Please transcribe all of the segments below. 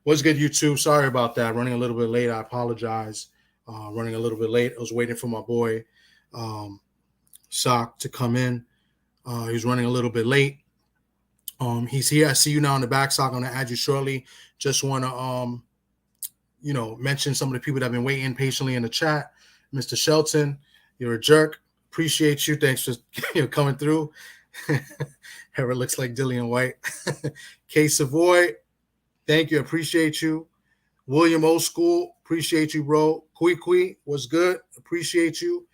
What's good, YouTube? Sorry about that. Running a little bit late. I apologize. Running a little bit late. I was waiting for my boy um, Sock to come in. He was running a little bit late. He's here. I see you now in the back, Sock. I'm gonna add you shortly. Just want to mention some of the people that have been waiting patiently in the chat. Mr. Shelton, you're a jerk. Appreciate you. Thanks for coming through. Hair looks like Dillian White. K Savoy, thank you. Appreciate you. William Old School, appreciate you, bro. Kui, what's good? Appreciate you.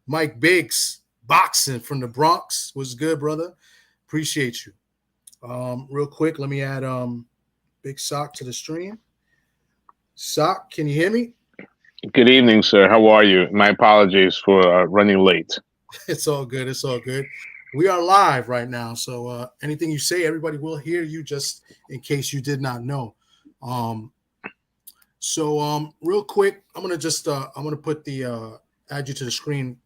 Mike Biggs, boxing from the Bronx, what's good, brother? Appreciate you. Real quick, let me add Big Sock to the stream. Sock, can you hear me? Good evening, sir. How are you? My apologies for running late. It's all good. It's all good. We are live right now, so anything you say, everybody will hear you, just in case you did not know. Real quick, I'm gonna put the add you to the screen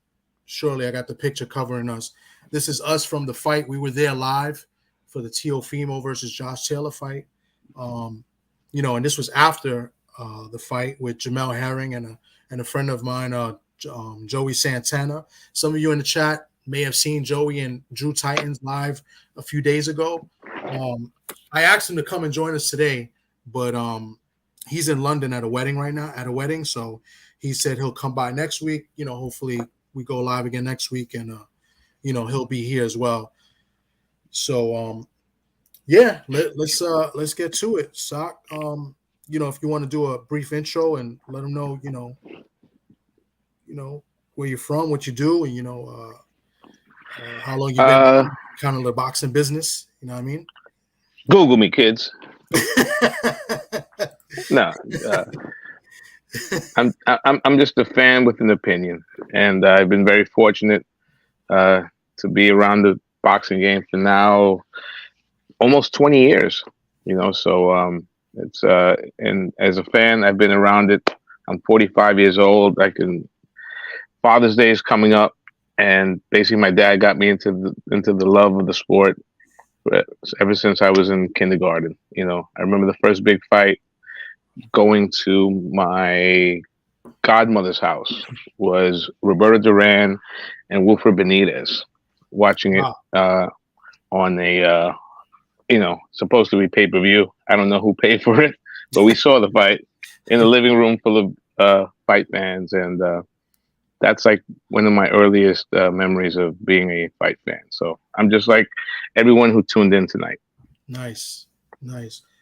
shortly. I got the picture covering us. This is us from the fight. We were there live for the Teofimo versus Josh Taylor fight. And this was after the fight with Jamel Herring and a friend of mine, Joey Santana. Some of you in the chat may have seen Joey and Drew Titans live a few days ago. I asked him to come and join us today, but he's in London at a wedding right now, so he said he'll come by next week. Hopefully we go live again next week, and he'll be here as well. So let's get to it. Sock, if you want to do a brief intro and let them know, where you're from, what you do, and how long you've been kind of the boxing business. You know what I mean? Google me, kids. No, I'm just a fan with an opinion, and I've been very fortunate to be around the boxing game for now almost 20 years. So it's and as a fan, I've been around it. I'm 45 years old. Father's Day is coming up, and basically my dad got me into the love of the sport ever since I was in kindergarten. I remember the first big fight going to my godmother's house was Roberto Duran and Wilfred Benitez, watching it on a supposed to be pay-per-view. I don't know who paid for it, but we saw the fight in a living room full of fight fans, and that's like one of my earliest memories of being a fight fan. So I'm just like everyone who tuned in tonight. Nice.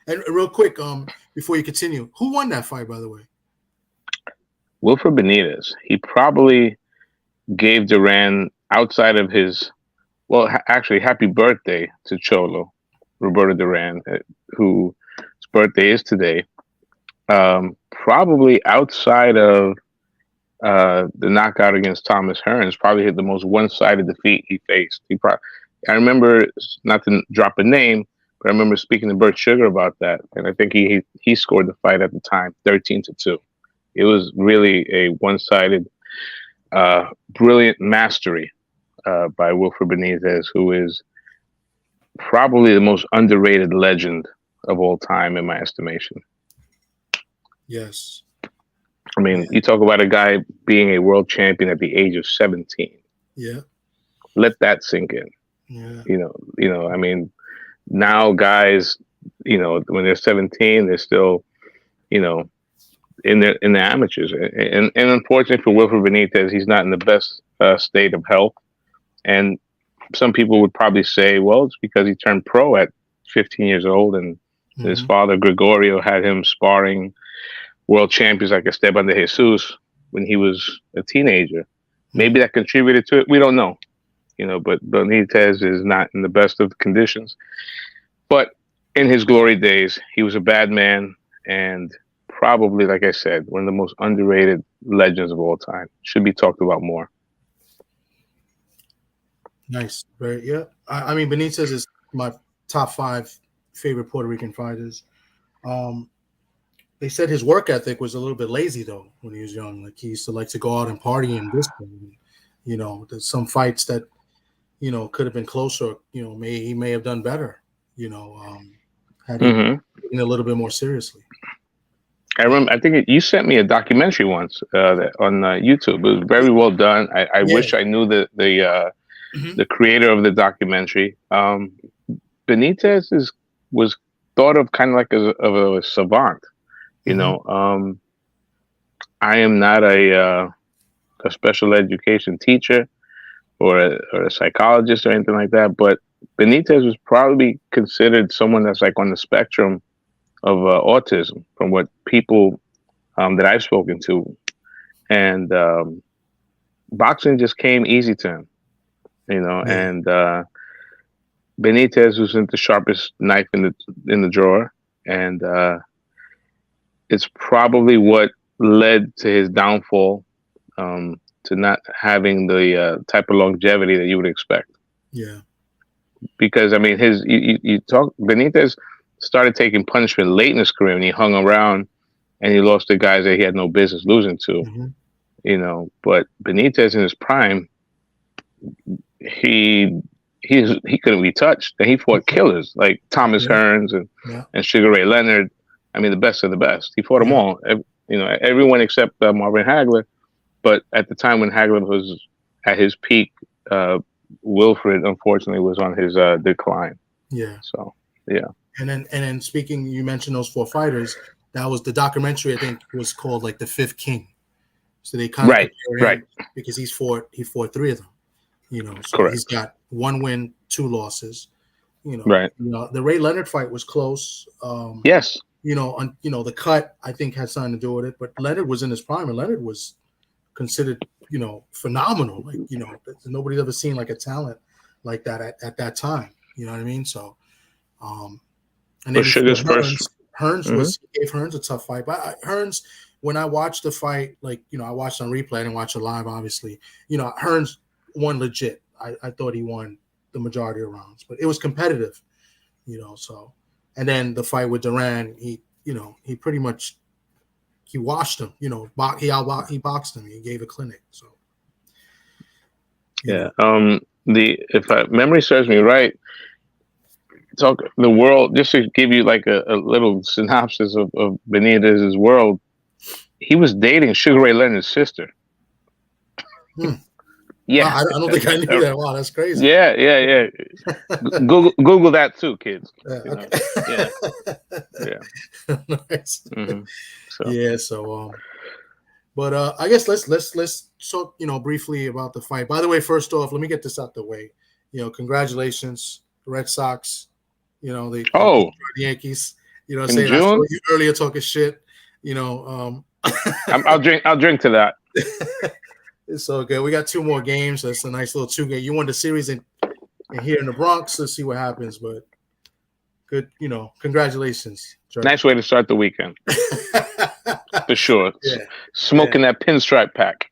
And real quick, before you continue, who won that fight, by the way? Wilfred Benitez. He probably gave Duran, outside of his, actually, happy birthday to Cholo, Roberto Duran, whose birthday is today. Probably outside of the knockout against Thomas Hearns, probably hit the most one-sided defeat he faced. I remember, not to drop a name, but I remember speaking to Bert Sugar about that, and I think he scored the fight at the time 13-2. It was really a one-sided, brilliant mastery by Wilfred Benitez, who is probably the most underrated legend of all time, in my estimation. Yes. I mean, you talk about a guy being a world champion at the age of 17. Yeah. Let that sink in. Yeah. I mean, now guys, when they're 17, they're still, in the amateurs. And unfortunately for Wilfred Benitez, he's not in the best state of health. And some people would probably say, well, it's because he turned pro at 15 years old, and his father, Gregorio, had him sparring world champions like Esteban de Jesus when he was a teenager. Maybe that contributed to it. We don't know. But Benitez is not in the best of conditions. But in his glory days, he was a bad man, and probably, like I said, one of the most underrated legends of all time. Should be talked about more. Nice. Very, yeah. I mean, Benitez is my top 5 favorite Puerto Rican fighters. They said his work ethic was a little bit lazy, though, when he was young. Like, he used to like to go out and party and this. There's some fights that, could have been closer. He may have done better. Had he taken it a little bit more seriously. I remember. I think you sent me a documentary once on YouTube. It was very well done. I Yeah. wish I knew Mhm. the creator of the documentary. Benitez was thought of kind of like a savant. You Mhm. know, I am not a special education teacher or a psychologist or anything like that, but Benitez was probably considered someone that's like on the spectrum of autism, from what people that I've spoken to, and boxing just came easy to him, Yeah. and Benitez wasn't the sharpest knife in the drawer, and it's probably what led to his downfall, to not having the type of longevity that you would expect. Yeah. Because I mean, you talk Benitez started taking punishment late in his career, and he hung around, and he lost to guys that he had no business losing to. Mhm. But Benitez in his prime, he couldn't be touched, and he fought killers like Thomas Yeah. Hearns Yeah. and Sugar Ray Leonard. I mean, the best of the best. He fought them Yeah. all. Everyone except Marvin Hagler. But at the time when Hagler was at his peak, Wilfred unfortunately was on his decline. Yeah. So yeah. And then speaking, you mentioned those 4 fighters. That was the documentary. I think was called like The Fifth King. So they kind of compare him because he fought 3 of them. So Correct. he's got 1 win, 2 losses. Right. The Ray Leonard fight was close. Yes. The cut I think had something to do with it, but Leonard was in his prime, and Leonard was considered, phenomenal. Like, nobody's ever seen like a talent like that at that time. You know what I mean? So, and then Sugar's first. Hearns gave Hearns a tough fight, but Hearns, when I watched the fight, like, I watched on replay, I didn't watch it live, obviously. Hearns won legit. I thought he won the majority of rounds, but it was competitive, so. And then the fight with Duran, he pretty much, he washed him, he boxed him. He gave a clinic. So. Yeah. If memory serves me right, the world, just to give you like a little synopsis of Benitez's world, he was dating Sugar Ray Leonard's sister. Yeah, wow, I don't think I knew that. Wow, that's crazy. Yeah. Google that too, kids. Okay. Yeah. Nice. Mm-hmm. So. Yeah. So, but I guess let's talk, briefly about the fight. By the way, first off, let me get this out the way. Congratulations, the Red Sox. They the Yankees. Saying I saw you earlier talking shit. I'll drink to that. It's so good. We got 2 more games. That's a nice little 2 game. You won the series in here in the Bronx. Let's see what happens. But good, congratulations. Jerry. Nice way to start the weekend. For sure. Yeah. Smoking that pinstripe pack.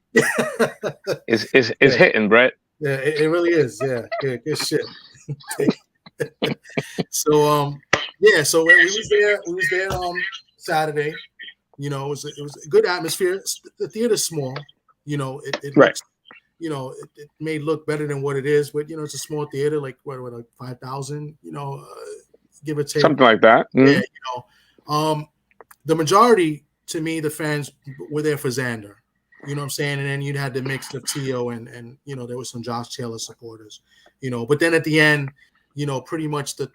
It's hitting, Brett. Yeah, it really is. Yeah, good shit. So so we was there Saturday. It was a good atmosphere. The theater's small. It right. looks, it may look better than what it is, but it's a small theater, like what like 5,000, give or take, something like that. Mm-hmm. Yeah, the majority, to me, the fans were there for Xander. You know what I'm saying? And then you had the mix of Tio and there was some Josh Taylor supporters. But then at the end, pretty much the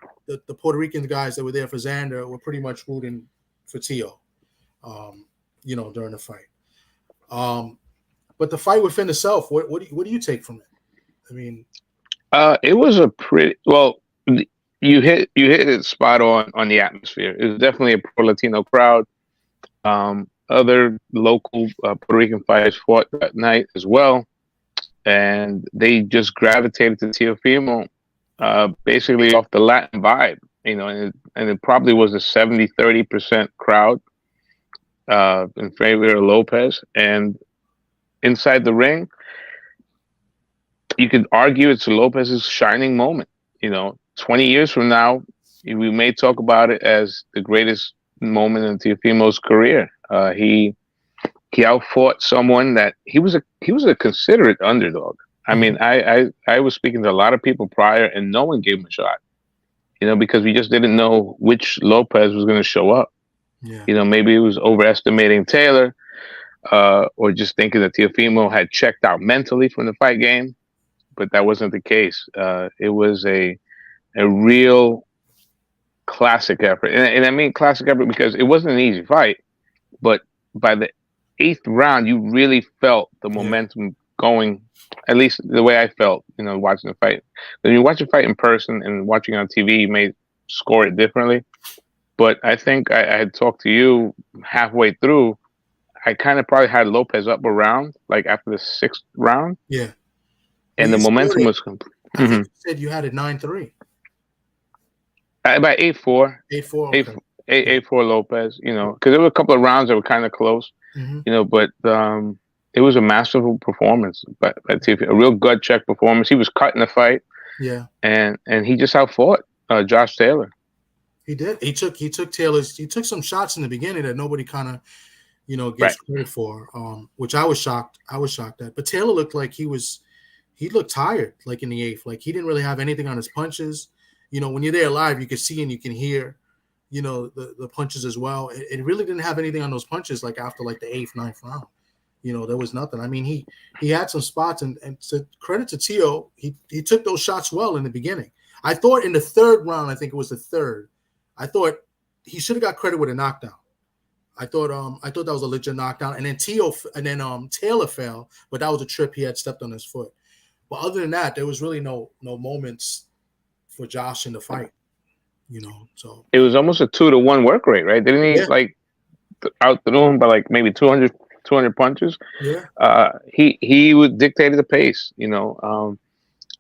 Puerto Rican guys that were there for Xander were pretty much rooting for Tio, during the fight. But the fight within itself, what do you take from it? I mean, it was a pretty well. You hit it spot on the atmosphere. It was definitely a pro Latino crowd. Other local Puerto Rican fighters fought that night as well, and they just gravitated to Teofimo, basically off the Latin vibe, and it probably was a 70-30% crowd in favor of Lopez. And inside the ring, you could argue it's Lopez's shining moment. 20 years from now, we may talk about it as the greatest moment in Teofimo's career. He outfought someone that he was a considerate underdog. I mean, I was speaking to a lot of people prior, and no one gave him a shot. Because we just didn't know which Lopez was going to show up. Yeah. Maybe it was overestimating Taylor, or just thinking that Teofimo had checked out mentally from the fight game, but that wasn't the case. It was a real classic effort, and I mean classic effort because it wasn't an easy fight, but by the eighth round, you really felt the Yeah. momentum going. At least the way I felt, watching the fight. When you watch a fight in person and watching it on TV, you may score it differently. But I think I had talked to you halfway through. I kind of probably had Lopez up around like after the sixth round, Yeah. Well, and the you scored momentum it. was complete. I think you said you had it 9-3. About 8-4, 8-4. 8 Okay. 8-4 Lopez. Because there were a couple of rounds that were kind of close. Mm-hmm. But it was a masterful performance by Tiffany, a real gut check performance. He was cutting the fight. Yeah. And he just outfought Josh Taylor. He did. He took Taylor's. He took some shots in the beginning that nobody kind of, gives credit for. Which I was shocked. I was shocked at. But Taylor looked like he looked tired, like in the eighth. Like he didn't really have anything on his punches. When you're there live, you can see and you can hear, the punches as well. It really didn't have anything on those punches. Like after like the eighth, ninth round, there was nothing. I mean, he had some spots, and to credit to Teo, he took those shots well in the beginning. I thought in the third round, I think it was the third, I thought he should have got credit with a knockdown. I thought that was a legit knockdown, and then Taylor fell, but that was a trip. He had stepped on his foot. But other than that, there was really no moments for Josh in the fight. So it was almost a 2-to-1 work rate, right? Didn't he outthrew him by like maybe 200 punches? Yeah. He would dictate the pace.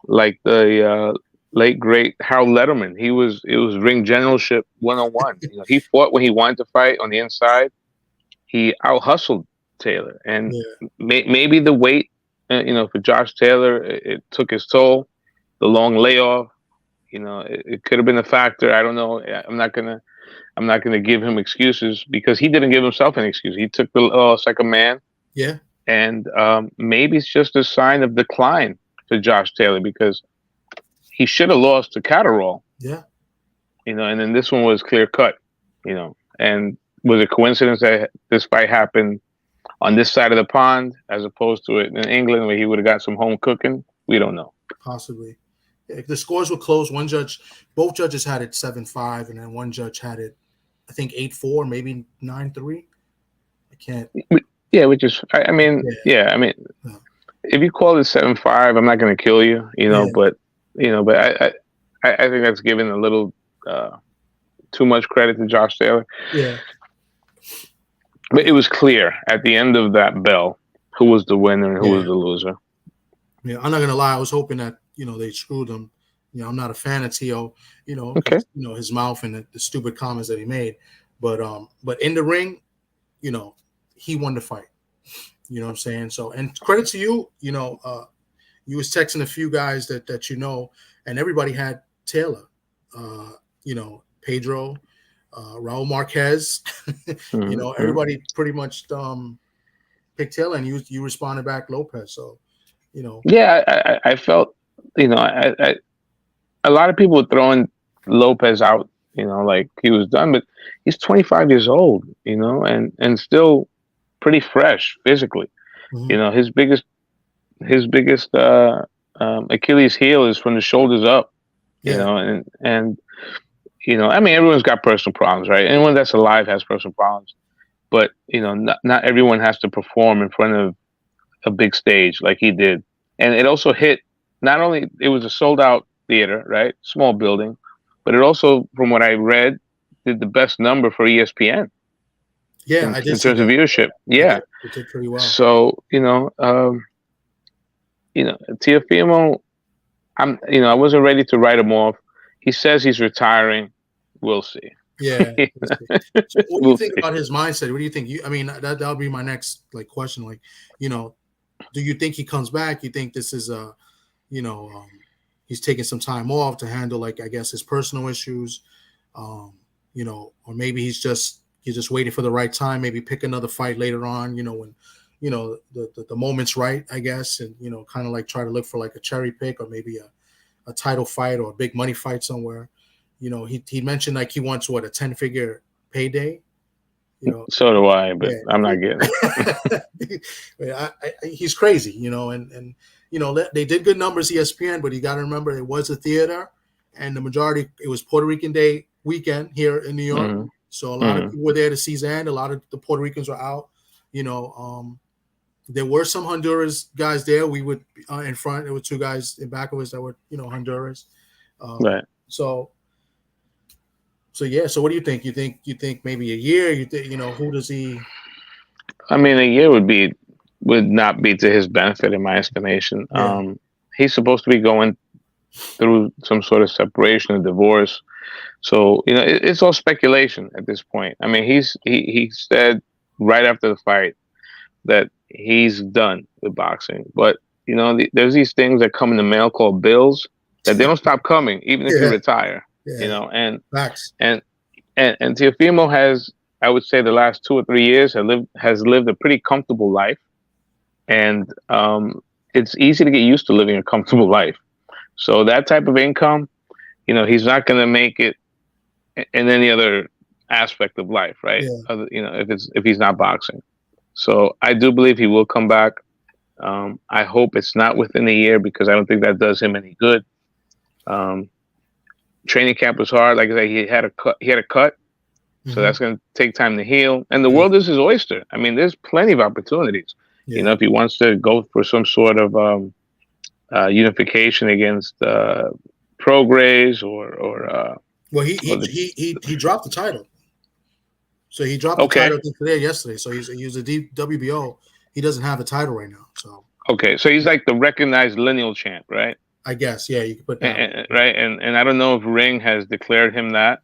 Like the late great Harold Letterman. It was ring generalship 101. He fought when he wanted to fight on the inside. He out hustled Taylor, and maybe the weight, for Josh Taylor, it took his toll. The long layoff, it could have been a factor. I don't know. I'm not gonna give him excuses because he didn't give himself an excuse. He took the loss like a man. Yeah. And maybe it's just a sign of decline for Josh Taylor because he should have lost to Catterall. Yeah. And then this one was clear cut, and was it coincidence that this fight happened on this side of the pond as opposed to it in England where he would have got some home cooking? We don't know. Possibly. Yeah, the scores were close. Both judges had it 7-5, and then one judge had it, I think 8-4, maybe 9-3. I can't. Yeah, which is, I mean, if you call it 7-5, I'm not going to kill you, but I think that's giving a little too much credit to Josh Taylor. Yeah. But it was clear at the end of that bell who was the winner and who was the loser. Yeah, I'm not gonna lie. I was hoping that they screwed him. I'm not a fan of Teo. Okay. His mouth and the stupid comments that he made. But in the ring, he won the fight. You know what I'm saying? So, and credit to you. You was texting a few guys that and everybody had Taylor. Pedro, Raul Marquez. Everybody pretty much picked Taylor, and you responded back Lopez. So, Yeah, I felt, a lot of people were throwing Lopez out, like he was done, but he's 25 years old, and still pretty fresh physically. Mm-hmm. His biggest Achilles heel is from the shoulders up, and I mean, everyone's got personal problems, right? Anyone that's alive has personal problems, but not everyone has to perform in front of a big stage like he did. And it also hit, not only it was a sold out theater, right? Small building, but it also, from what I read, did the best number for ESPN. Yeah, I did in terms of viewership. Yeah. It did pretty well. So, Teofimo, I wasn't ready to write him off. He says he's retiring. We'll see. Yeah. So what do you think about his mindset? What do you think? I mean, that'll be my next question. Do you think he comes back? You think this is he's taking some time off to handle, I guess, his personal issues, or maybe he's just waiting for the right time. Maybe pick another fight later on, when the moment's right, I guess, and kind of like try to look for like a cherry pick or maybe a title fight or a big money fight somewhere. He mentioned like he wants a 10-figure payday. You know, So do I, but yeah. I'm not getting it. He's crazy, you know, and you know they did good numbers ESPN, but you got to remember it was a theater, and the majority it was Puerto Rican Day weekend here in New York, Mm-hmm. so a lot of people were there to see Xander. A lot of the Puerto Ricans were out, you know. There were some Honduras guys there. We would in front. There were two guys in back of us that were, you know, Honduras. Right. So yeah. So what do you think? You think maybe a year? You think, you know, who does he? I mean, a year would not be to his benefit, in my estimation. Yeah. He's supposed to be going through some sort of separation or divorce, so you know it's all speculation at this point. I mean, he said right after the fight that he's done with boxing, but you know there's these things that come in the mail called bills that they don't stop coming even if you Yeah. retire. Yeah. You know, and Facts. and Teofimo has, I would say, the last 2 or 3 years has lived a pretty comfortable life, and it's easy to get used to living a comfortable life. So that type of income, you know, he's not going to make it in any other aspect of life, right? Yeah. You know, if he's not boxing. So I do believe he will come back. I hope it's not within a year because I don't think that does him any good. Training camp was hard. Like I said, he had a cut. So that's going to take time to heal. And the world is his oyster. I mean, there's plenty of opportunities. Yeah. You know, if he wants to go for some sort of unification against Prograis or well, he dropped the title. So he dropped the title today, yesterday. So he's a WBO. He doesn't have the title right now. So okay, so he's like the recognized lineal champ, right? I guess, yeah, you could put that right. And I don't know if Ring has declared him that,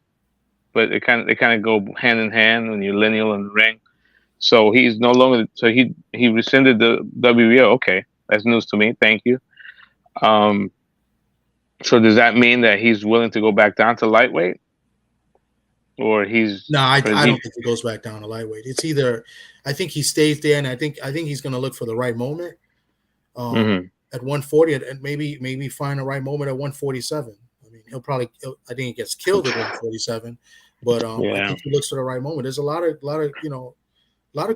but they kind of go hand in hand when you're lineal and ring. So he's no longer. So he rescinded the WBO. Okay, that's news to me. Thank you. So does that mean that he's willing to go back down to lightweight, or he's? No, I don't think he goes back down to lightweight. It's either, I think he stays there, and I think he's going to look for the right moment at 140, and maybe find the right moment at 147. I mean, I think he gets killed at 147, but I think he looks for the right moment. There's a lot of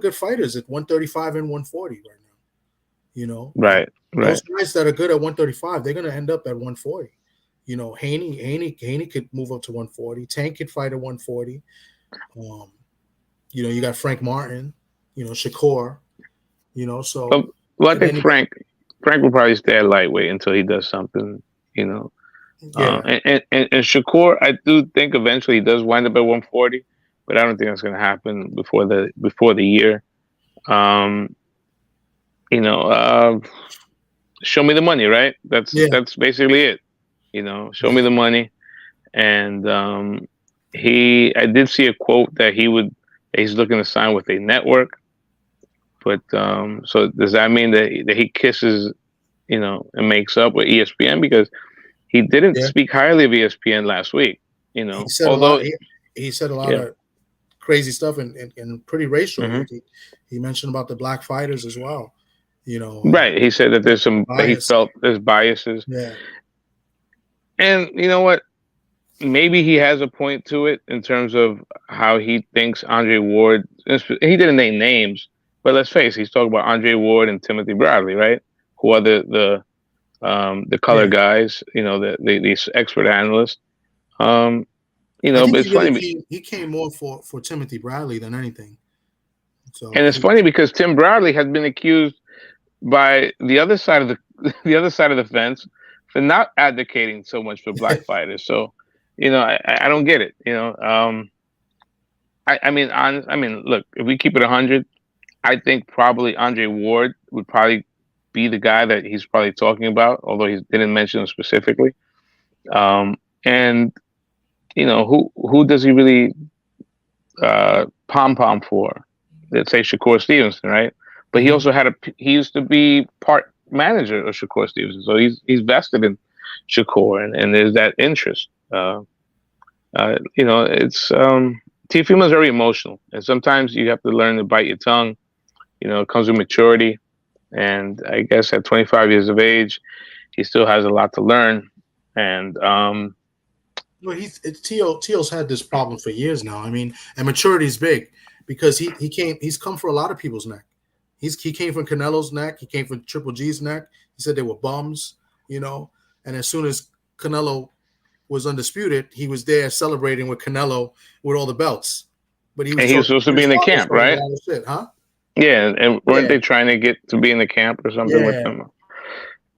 good fighters at 135 and 140 right now. You know, right. Those guys that are good at 135, they're going to end up at 140. You know, Haney could move up to 140. Tank could fight at 140. You know, you got Frank Martin. You know, Shakur. You know, so. Well, I think Frank will probably stay at lightweight until he does something. You know. Yeah. And Shakur, I do think eventually he does wind up at 140, but I don't think that's going to happen before the year. You know, show me the money, right? That's basically it. You know, show me the money. And I did see a quote that he's looking to sign with a network. But so does that mean that he kisses, you know, and makes up with ESPN? Because he didn't speak highly of ESPN last week. You know, he said a lot of crazy stuff and pretty racial. He mentioned about the black fighters as well. You know, right? He said that there's some he felt there's biases. Yeah, and you know what? Maybe he has a point to it in terms of how he thinks Andre Ward. He didn't name names, but let's face it, he's talking about Andre Ward and Timothy Bradley, right? Who are the color guys? You know, these expert analysts. You know, but it's funny. He came more for Timothy Bradley than anything. So, and it's funny because Tim Bradley has been accused by the other side of the fence for not advocating so much for black fighters. So, you know, I don't get it. You know, I mean, look, if we keep it 100, I think probably Andre Ward would probably be the guy that he's probably talking about, although he didn't mention him specifically. And you know, who does he really pom for? Let's say Shakur Stevenson, right? But he also he used to be part manager of Shakur Stevenson, so he's vested in Shakur, and there's that interest. You know, it's Teofimo is very emotional, and sometimes you have to learn to bite your tongue. You know, it comes with maturity, and I guess at 25 years of age, he still has a lot to learn. And well, Teo's had this problem for years now. I mean, and maturity is big. because he's come for a lot of people's neck. He came from Canelo's neck. He came from Triple G's neck. He said they were bums, And as soon as Canelo was undisputed, he was there celebrating with Canelo with all the belts. But he was supposed to be in the camp, right? Shit, huh? Yeah, and weren't they trying to get to be in the camp or something with him?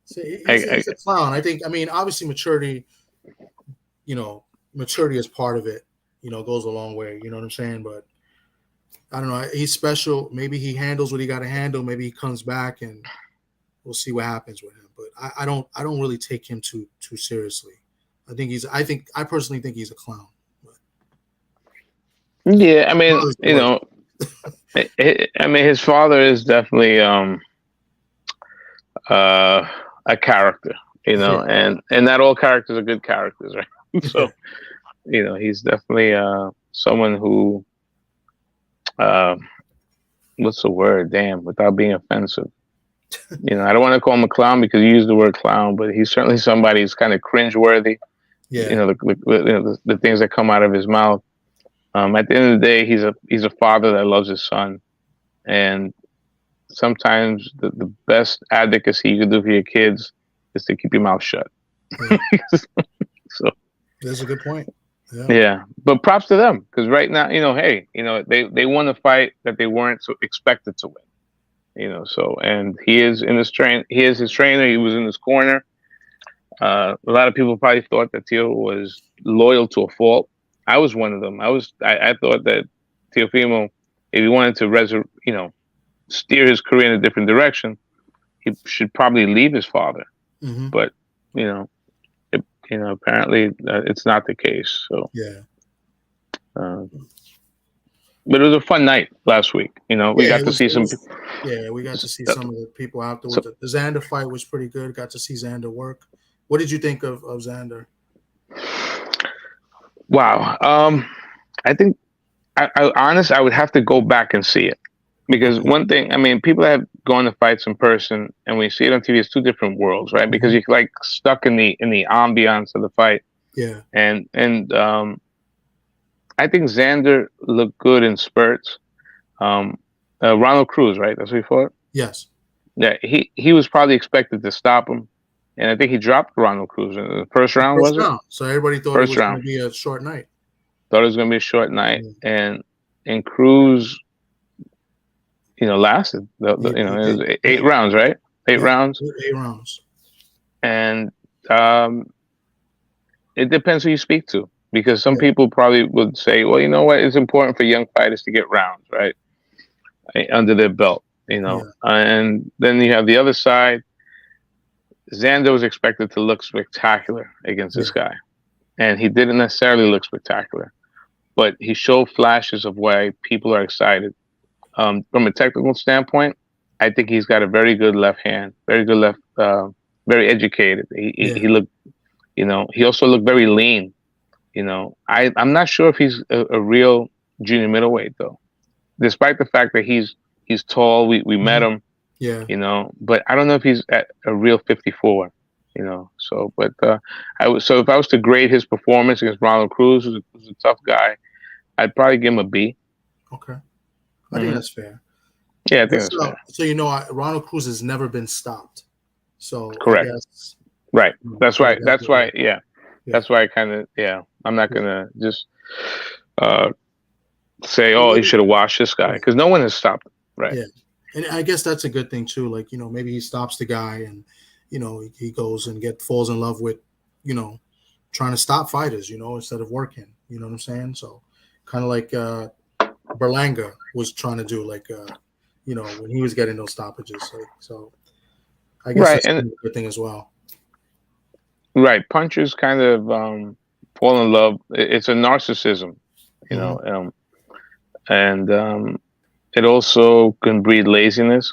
So he's a clown. I think. I mean, obviously, maturity is part of it. Goes a long way. You know what I'm saying? But I don't know. He's special. Maybe he handles what he got to handle. Maybe he comes back, and we'll see what happens with him. But I don't really take him too seriously. I personally think he's a clown. But, yeah, I mean, I mean, his father is definitely a character, and not all characters are good characters, right? So, he's definitely someone who, what's the word? Damn, without being offensive. I don't want to call him a clown because you use the word clown, but he's certainly somebody who's kind of cringeworthy. Yeah. The things that come out of his mouth. At the end of the day, he's a father that loves his son, and sometimes the best advocacy you can do for your kids is to keep your mouth shut. Yeah. So that's a good point. Yeah, but props to them because right now, they won a fight that they weren't so expected to win. So and he is his trainer. He was in his corner. A lot of people probably thought that Teo was loyal to a fault. I was one of them. I thought that Teofimo, if he wanted to steer his career in a different direction, he should probably leave his father. Mm-hmm. But apparently it's not the case. So yeah. But it was a fun night last week. We got to see some. Yeah, we got to see some of the people afterwards. The Xander fight was pretty good. Got to see Xander work. What did you think of Xander? Wow. I think I would have to go back and see it because one thing, I mean, people have gone to fights in person and we see it on TV. It's two different worlds, right? Because you're like stuck in the ambiance of the fight. Yeah. And I think Xander looked good in spurts. Ronald Cruz, right? That's what he fought? Yes. Yeah, he was probably expected to stop him. And I think he dropped Ronald Cruz in the first round, was it? So everybody thought it was going to be a short night. Thought it was going to be a short night. Yeah. And Cruz, lasted. It was 8 rounds, right? 8 rounds? 8 rounds. And it depends who you speak to. Because some people probably would say, well, you know what? It's important for young fighters to get rounds, right? Under their belt, And then you have the other side. Xander was expected to look spectacular against this guy. And he didn't necessarily look spectacular. But he showed flashes of why people are excited. From a technical standpoint, I think he's got a very good left hand, very good left, very educated. He looked, he also looked very lean. I'm not sure if he's a real junior middleweight though, despite the fact that he's tall. We met him, but I don't know if he's at a real 54. So but if I was to grade his performance against Ronald Cruz, who's a tough guy, I'd probably give him a B. Okay, I think that's fair. Yeah, I think that's fair. So Ronald Cruz has never been stopped. So correct, right? That's right. That's why. Yeah. That's why I kind of, I'm not going to just say, oh, he should have washed this guy because no one has stopped him, right? Yeah. And I guess that's a good thing too. Like, maybe he stops the guy and, he goes and falls in love with, trying to stop fighters, instead of working, you know what I'm saying? So kind of like Berlanga was trying to do, like, when he was getting those stoppages. So I guess that's a good thing as well. Right, punchers kind of fall in love. It's a narcissism, and it also can breed laziness,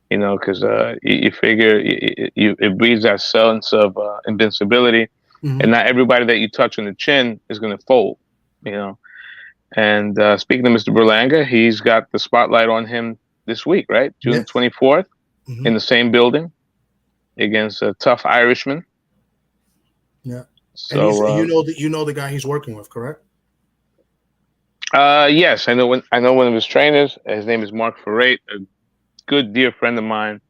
because you figure it breeds that sense of invincibility, and not everybody that you touch on the chin is going to fold, And speaking of Mr. Berlanga, he's got the spotlight on him this week, right? June 24th, in the same building against a tough Irishman. Yeah. So And you know the guy he's working with, correct? Yes, I know one of his trainers. His name is Mark Ferrate, a good dear friend of mine.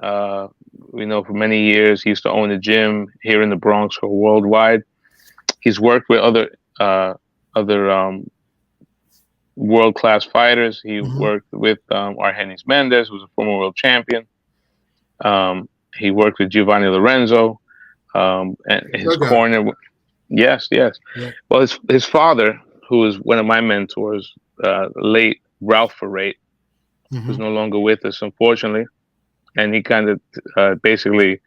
Uh, we know for many years. He used to own a gym here in the Bronx for worldwide. He's worked with other world class fighters. He Hmm. worked with Argenis Mendez, who's a former world champion. He worked with Giovanni Lorenzo, and his Good guy. corner. Yes, yes. Yeah. Well, his father, who is one of my mentors, late Ralph Ferrate, who's Hmm. no longer with us, unfortunately, and he kind of basically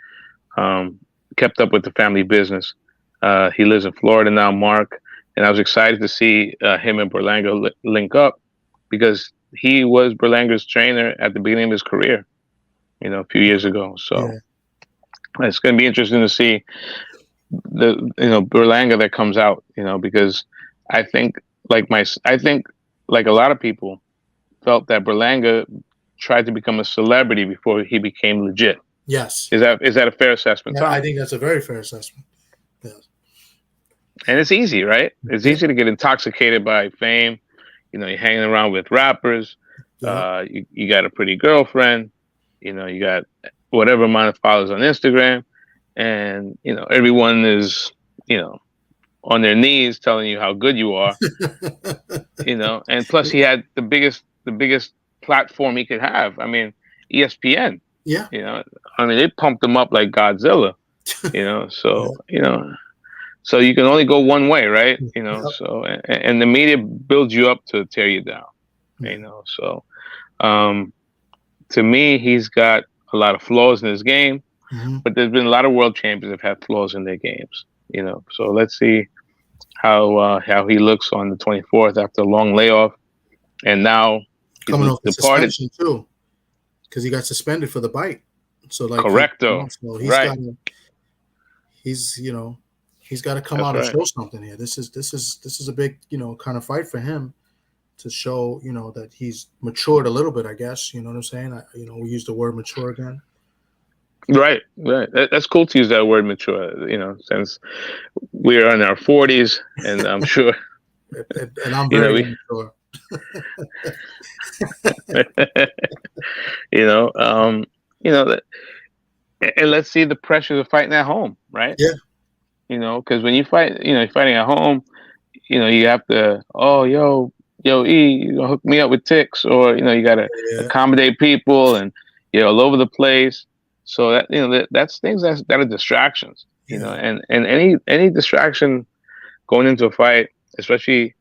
um, kept up with the family business. He lives in Florida now, Mark, and I was excited to see him and Berlanga link up because he was Berlanga's trainer at the beginning of his career, a few years ago. So Yeah. it's going to be interesting to see the Berlanga that comes out, because I think I think like a lot of people felt that Berlanga tried to become a celebrity before he became legit. Yes. Is that a fair assessment, Yeah, I Tom? think that's a very fair assessment. Yes. And it's easy, right? It's Yeah. easy to get intoxicated by fame. You're hanging around with rappers. Yeah. You got a pretty girlfriend. You got whatever amount of followers on Instagram, and everyone is you know on their knees telling you how good you are. And plus he had the biggest platform he could have. I mean, ESPN. Yeah. You know, I mean, they pumped him up like Godzilla. Yeah. So you can only go one way, right? Yep. So and the media builds you up to tear you down. Yeah. So um, to me, he's got a lot of flaws in his game, Hmm. but there's been a lot of world champions that have had flaws in their games. So let's see how he looks on the 24th after a long layoff, and now he's Coming off the departed. suspension too, because he got suspended for the bite. So like Correcto, so right? he's he's got to come That's out and right. show something here. This is a big kind of fight for him to show that he's matured a little bit. I guess you know what I'm saying. We use the word mature again. Right, right. That's cool to use that word mature. Since we're in our 40s, and I'm sure And I'm you know very we, immature. you know, um, you know, that, and let's see the pressures of fighting at home, right? Yeah. Because when you fight, you're fighting at home. You have to, oh, yo, hook me up with ticks, or you got to Yeah. accommodate people, and you're all over the place. So that's things that are distractions. Yeah. And any distraction going into a fight, especially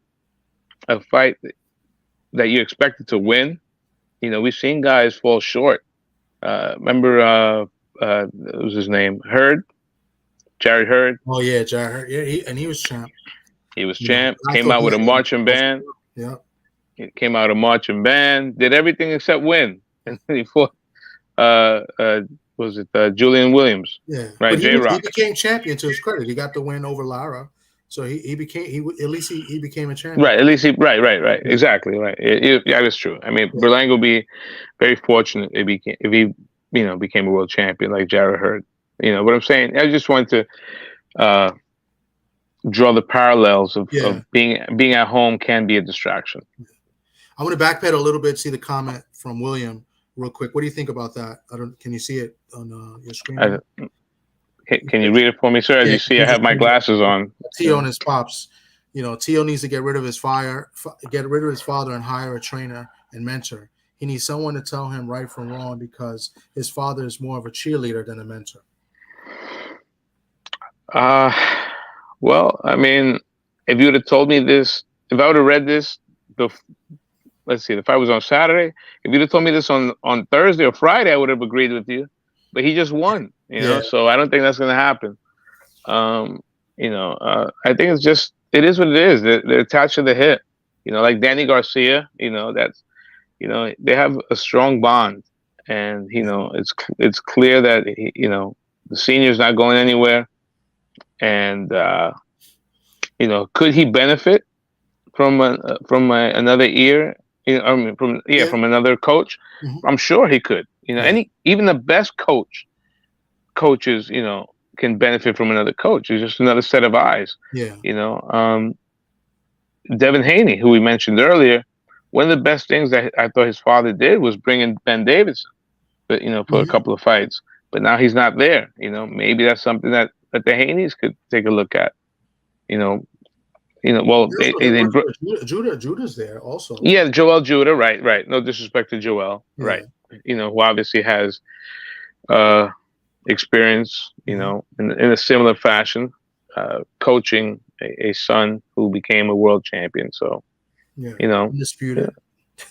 a fight that you expected to win. We've seen guys fall short. Remember, what was his name? Jared Hurd. Oh yeah, Jared. Yeah, he was champ. He was champ. I Came thought out he with a had one of marching the most. band. Yeah. He came out a marching band. Did everything except win. And then he fought. Was it Julian Williams? Yeah, Right, but J he Rock. became champion to his credit. He got the win over Lara, so he became at least he became a champion. Right. At least he. Right. Yeah, Exactly. Right. Yeah, that's true. I mean, yeah, Berlanga will be very fortunate if he became a world champion like Jared Hurd. What I'm saying. I just wanted to draw the parallels yeah. of being at home can be a distraction. I'm gonna backpedal a little bit. See the comment from William real quick. What do you think about that? I don't. Can you see it on your screen I, there? can you read it for me, sir? As Yeah, you see, I he's have my glasses on. Tio and his pops. Tio needs to get rid of his father and hire a trainer and mentor. He needs someone to tell him right from wrong because his father is more of a cheerleader than a mentor. Uh, well, I mean, if you would have told me this, if I would have read this, let's see, if I was on Saturday, if you'd have told me this on Thursday or Friday, I would have agreed with you. But he just won, Yeah, so I don't think that's going to happen. I think it is what it is. They're attached to the hip, like Danny Garcia, they have a strong bond, and, it's clear that, the senior's not going anywhere. And, could he benefit from another ear? I mean, from another coach. Mhm. I'm sure he could. Yeah. Even the best coaches, can benefit from another coach. It's just another set of eyes. Yeah. Devin Haney, who we mentioned earlier, one of the best things that I thought his father did was bring in Ben Davidson, but for a couple of fights. But now he's not there. Maybe that's something that the Haneys could take a look at. Well, Judah's there also. Yeah, Joel Judah, right. No disrespect to Joel, right? Who obviously has experience, in a similar fashion, coaching a son who became a world champion. So, undisputed.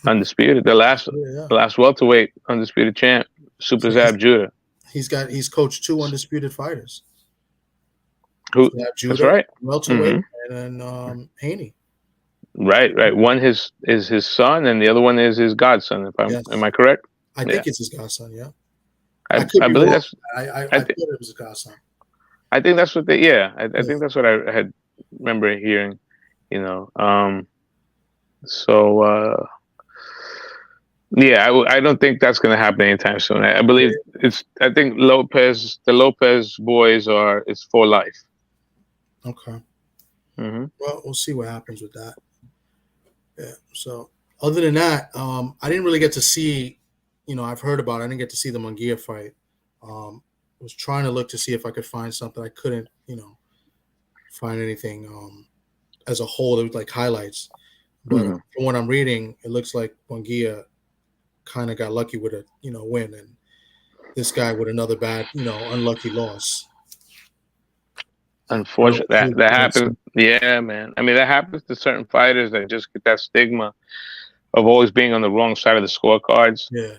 Undisputed. The last welterweight undisputed champ, Super Zab Judah. He's coached 2 undisputed fighters. Who? Judah, that's right. Welterweight, and then Haney. Right. One is his son, and the other one is his godson. Am I correct? I think it's his godson. Yeah. I believe that's. I thought it was his godson. I think that's what they. Yeah, I think that's what I had remember hearing. So. Yeah, I don't think that's going to happen anytime soon. I believe I think the Lopez boys it's for life. Okay. Mm-hmm. Well, we'll see what happens with that. Yeah. So, other than that, I didn't really get to see. I've heard about it. I didn't get to see the Munguia fight. I was trying to look to see if I could find something. I couldn't, find anything as a whole. It was like highlights. But from what I'm reading, it looks like Munguia kind of got lucky with a win, and this guy with another bad unlucky loss. Unfortunately, that happens. Yeah, man. I mean, that happens to certain fighters that just get that stigma of always being on the wrong side of the scorecards. Yeah,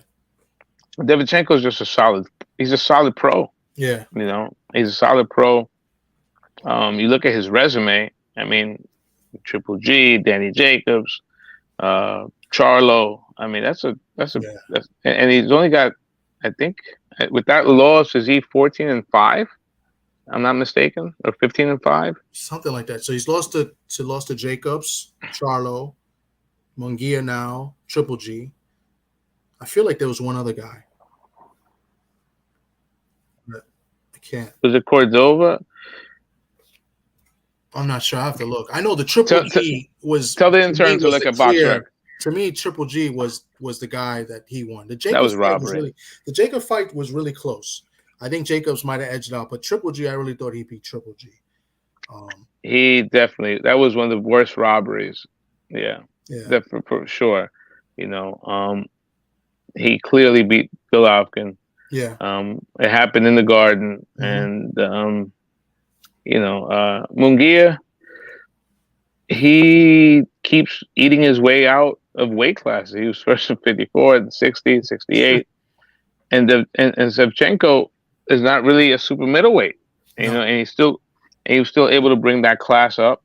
Devchenko's just he's a solid pro. Yeah, he's a solid pro. You look at his resume. I mean, Triple G, Danny Jacobs, Charlo. I mean, that's and he's only got, I think, with that loss, is he 14-5? I'm not mistaken, or 15-5, something like that. So he's lost to Jacobs, Charlo, Munguia now, Triple G. I feel like there was one other guy. But I can't. Was it Cordova? I'm not sure. I have to look. I know the Triple G was. Tell the intern to look at box rec. To me, Triple G was the guy that he won. The Jacobs that was robbery. The Jacob fight was really close. I think Jacobs might have edged out, but Triple G, I really thought he beat Triple G. He definitely, that was one of the worst robberies. Yeah. For sure. He clearly beat Golovkin. Yeah. It happened in the Garden, and Munguia, he keeps eating his way out of weight classes. He was first in 54, then 60, 68, and Shevchenko is not really a super middleweight, and he was still able to bring that class up.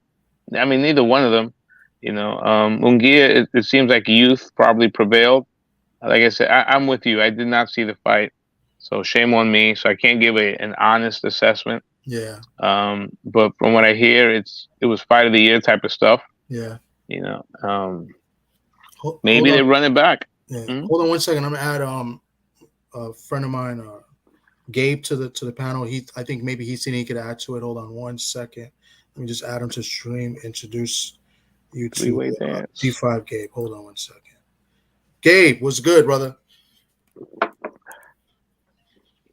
I mean, neither one of them, Munguia, it seems like youth probably prevailed. Like I said, I'm with you. I did not see the fight, so shame on me. So I can't give an honest assessment. Yeah. But from what I hear, it was fight of the year type of stuff. Yeah. Maybe they run it back. Yeah. Mm-hmm. Hold on 1 second. I'm gonna add a friend of mine, Gabe, to the panel. I think maybe he's seen he could add to it. Hold on 1 second. Let me just add him to stream. Introduce you to G5 Gabe. Hold on 1 second. Gabe, what's good, brother?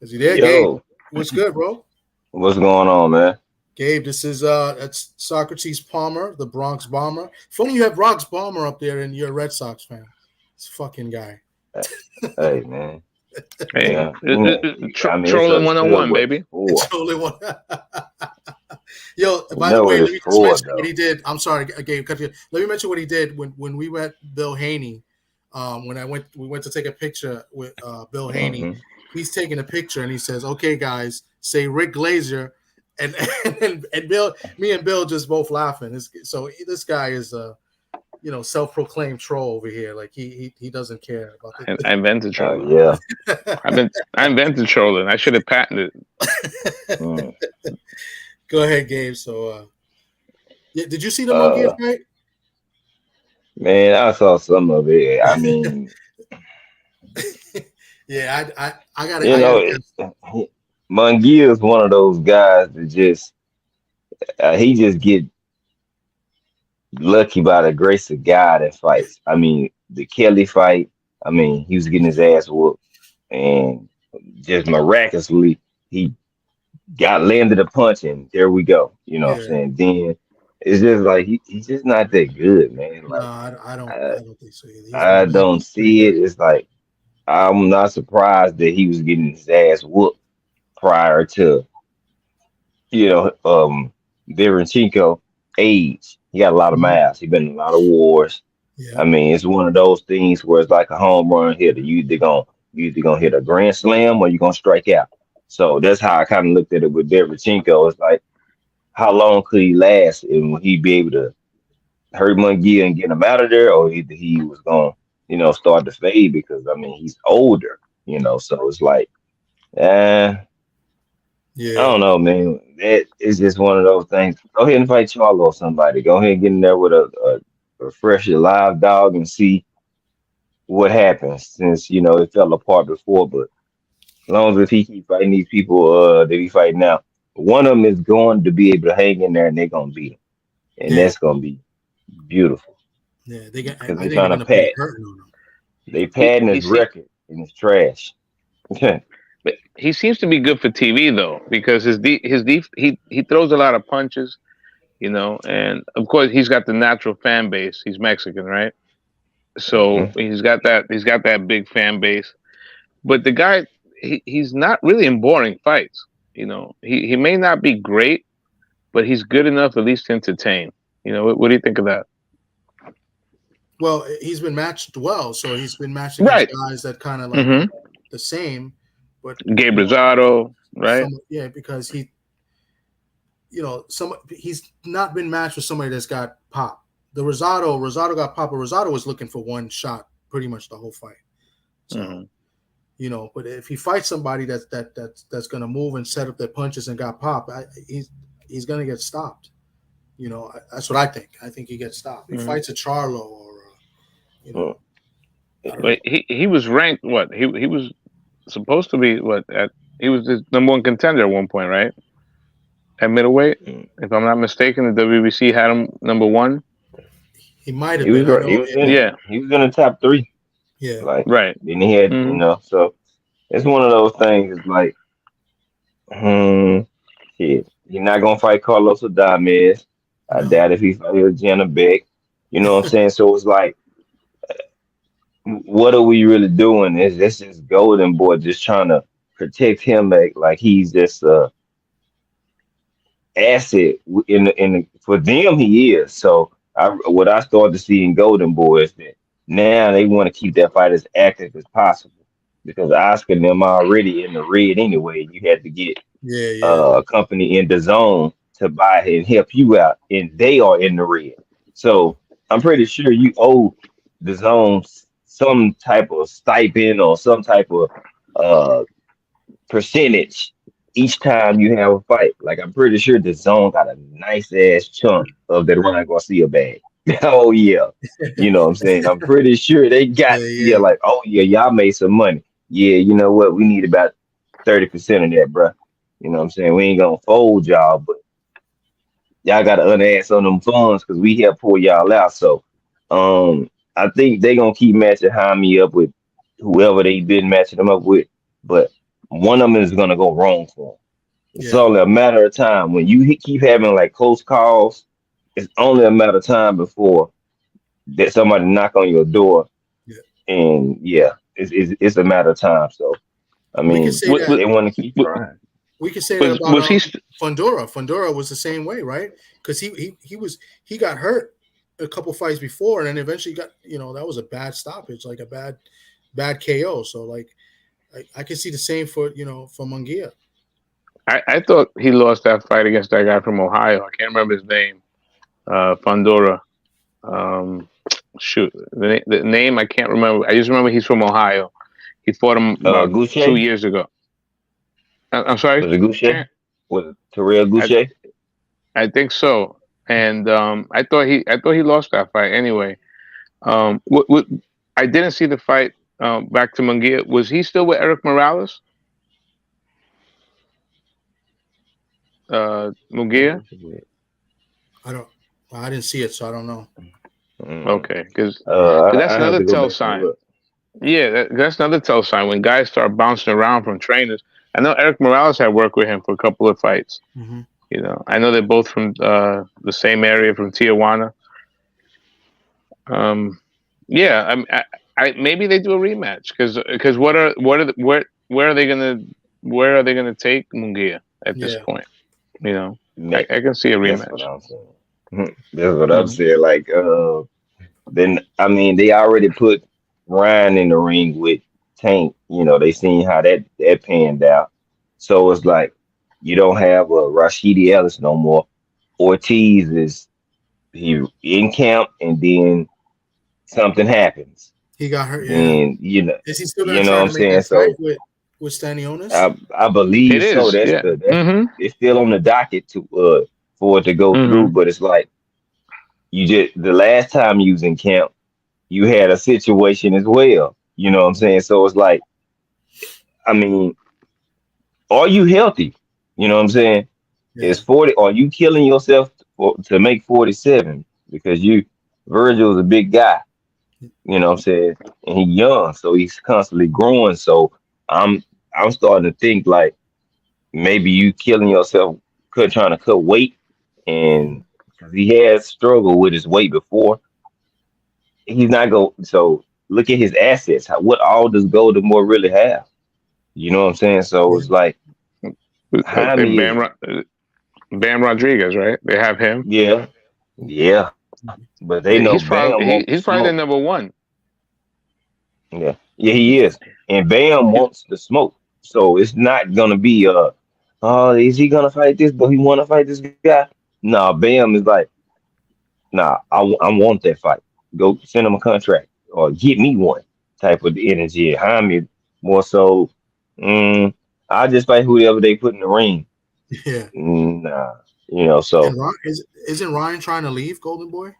Is he there, Gabe? What's good, bro? What's going on, man? Gabe, this is that's Socrates Palmer, the Bronx Bomber. If only you have Bronx Bomber up there and you're a Red Sox fan. This fucking guy. Hey, man. Hey, yeah. Trolling 101, baby. Trolling 101. Yo, by the way, let me just mention what he did. I'm sorry, Gabe. Let me mention what he did when we met Bill Haney. When we went to take a picture with Bill Haney. Mm-hmm. He's taking a picture and he says, "Okay, guys, say Rick Glazer," and Bill, me and Bill just both laughing. So this guy is self-proclaimed troll over here. Like he doesn't care about that. I invented trolling. Yeah, I invented trolling. I should have patented it. Go ahead, Gabe. So, did you see the Munguia fight? Man, I saw some of it. I mean, yeah, I got it. Munguia is one of those guys that he just get lucky by the grace of God that fights. I mean, the Kelly fight. I mean, he was getting his ass whooped, and just miraculously he got landed a punch, and there we go. You know what I'm Yeah. saying? Then it's just like he's just not that good, man. No, Like I don't. I, I don't think so either. He's been I banged don't up pretty see good. it. It's like I'm not surprised that he was getting his ass whooped prior to Derenchenko age. He got a lot of Mhm. miles. He been in a lot of wars. Yeah. I mean, it's one of those things where it's like a home run hitter. You either gonna hit a grand slam or you gonna strike out. So that's how I kind of looked at it with Derenchenko. It's like how long could he last, and would he be able to hurt Mungia and get him out of there, or either he was gonna start to fade because I mean he's older. So it's like, eh, I Yeah. don't know, man. It is just one of those things. Go ahead and fight Charlo or somebody. Go ahead and get in there with a fresh live dog and see what happens. Since it fell apart before, but as long as if he keep fighting these people that he fighting now, one of them is going to be able to hang in there and they're gonna beat him, and Yeah. that's gonna be beautiful Yeah. They get. because I they're think they're trying to gonna put a pad. curtain on him. They He padding he his see, record and it's trash. but he seems to be good for TV though, because he throws a lot of punches, and of course he's got the natural fan base. He's Mexican, right? So Mhm. he's got that big fan base. But the guy, he's not really in boring fights. He may not be great, but he's good enough at least to entertain. What do you think of that? Well, he's been matched well, so he's been matched against Right. guys that kind of like hmm the same, but Gabe Rosado, right? some because he's not been matched with somebody that's got pop. The Rosado got pop, but Rosado was looking for one shot pretty much the whole fight. So hmm but if he fights somebody that's gonna move and set up their punches and got pop, he's gonna get stopped. That's what I think. I think he gets stopped. He hmm fights a Charlo or Mm. I don't know. But he was ranked what? He was supposed to be what? He was the number one contender at one point, right? At middleweight, Mm. if I'm not mistaken, the WBC had him number one. He might He have been. was I right. know. Yeah. He was in the top three. Yeah. Like Right. then he had hmm so it's one of those things. It's like, hmm, shit. You're not gonna fight Carlos Adames. I No. doubt if he fight Jenna Beck. You know what I'm saying? So it's like, what are we really doing? Is this just Golden Boy just trying to protect him like he's just asset for them he is. So what I started to see in Golden Boy is that now they want to keep that fight as active as possible because Oscar and them already in the red anyway. You had to get Yeah. Yeah. a company in the zone to buy and help you out, and they are in the red. So I'm pretty sure you owe the zone some type of stipend or some type of uh percentage each time you have a fight. Like I'm pretty sure the zone got a nice ass chunk of that Ryan Garcia bag. Oh yeah. You know what I'm saying? I'm pretty sure they got Yeah. yeah, Yeah. like, oh yeah, y'all made some money. Yeah, you know what? We need about 30% of that, bruh. You know what I'm saying? We ain't gonna fold y'all, but y'all gotta unass on them funds because we help pull y'all out. So I think they gonna keep matching Jaime up with whoever they been matching them up with, but one of them is gonna go wrong for them. It's Yeah. only a matter of time. When you keep having like close calls, it's only a matter of time before that somebody knock on your door, Yeah. and yeah, it's a matter of time. So I We can mean, say Was, that. they want to keep was, trying. We can say that was about was he? Fundora. Fundora was the same way, right? Because he got hurt a couple fights before, and then eventually got that was a bad stoppage, like a bad KO. So like I can see the same for Munguia. I thought he lost that fight against that guy from Ohio. I can't remember his name. Fandora. Um, shoot, the name I can't remember. I just remember he's from Ohio. He fought him about two Gucci, years ago. I'm sorry. was it Gucci? Was it Terrell I Gucci? I think so. And I thought he lost that fight anyway. I didn't see the fight. Back to Munguia. Was he still with Eric Morales? Munguia. I don't. I didn't see it, so I don't know. Okay, because that's I have another to go tell back and sign. look. Yeah, that's another tell sign when guys start bouncing around from trainers. I know Eric Morales had worked with him for a couple of fights. Mm-hmm. I know they're both from the same area from Tijuana. Um, yeah, maybe they do a rematch because where are they gonna take Munguia at this Yeah. point? You know, Ma- I can see a That's what rematch. I'm saying. That's what I'm Hmm. saying. Like, then I mean, they already put Ryan in the ring with Tank. They seen how that panned out. So it's like you don't have Rashidi Ellis no more. Ortiz is he in camp, and then something happens. He got hurt. Yeah. Then Is he still gonna you know try what I'm to make saying. that fight So with Stanionis? I It believe so. is, That's yeah. that's Hmm. it's still on the docket to for it to go through. Hmm. But it's like you just the last time you was in camp, you had a situation as well. You know what I'm saying? So it's like, I mean, are you healthy? You know what I'm saying? Is Yeah. 40? Are you killing yourself to make 47? Because Virgil's a big guy. You know what I'm saying? And he's young, so he's constantly growing. So I'm I'm starting to think like maybe you killing yourself, trying to cut weight, Mm-hmm. and because he has struggled with his weight before, he's not go. So look at his assets. What all does Golden Boy really have? You know what I'm saying? So Yeah. it's like They Jaime is, Bam Rodriguez, right? They have him. yeah, yeah, but they Yeah, know Bam wants the he's probably the smoke. number one. Yeah, yeah, he is, and Bam He's, wants the smoke. So it's not gonna be oh, is he gonna fight this? But he want to fight this guy? Nah, Bam is like, nah, I want that fight. Go send him a contract or get me one type of energy. Jaime more so, mm, I just fight whoever they put in the ring. Yeah. Nah, And so isn't Ryan trying to leave Golden Boy?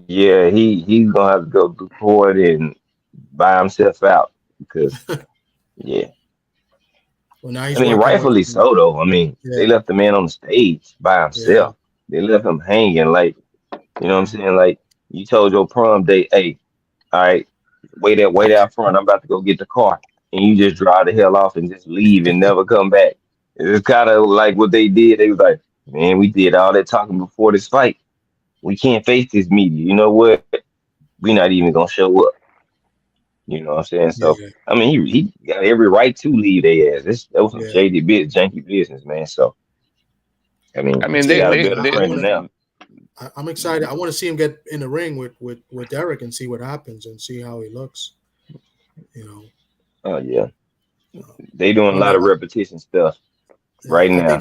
yeah, he's gonna have to go through court and buy himself out because yeah, Well, now I he's mean working with. rightfully so though. I mean they Yeah. left the man on the stage by Yeah. himself. They left him hanging like what I'm saying. Like you told your prom date, hey, all right, wait out front. I'm about to go get the car, and you just drive the hell off and just leave and never come back. It's kind of like what they did. They was like, man, we did all that talking before this fight. We can't face this media. You know what? We're not even gonna show up. You know what I'm saying? So Yeah. I mean, he got every right to leave their ass. That was some Yeah. shady bit, janky business, man. So I I mean, mean, he See, got a they better I trainer want to. now. I'm excited. I want to see him get in the ring with Derek and see what happens and see how he looks. You know, Oh yeah, uh, they doing a one lot that of repetition stuff yeah, right I think now.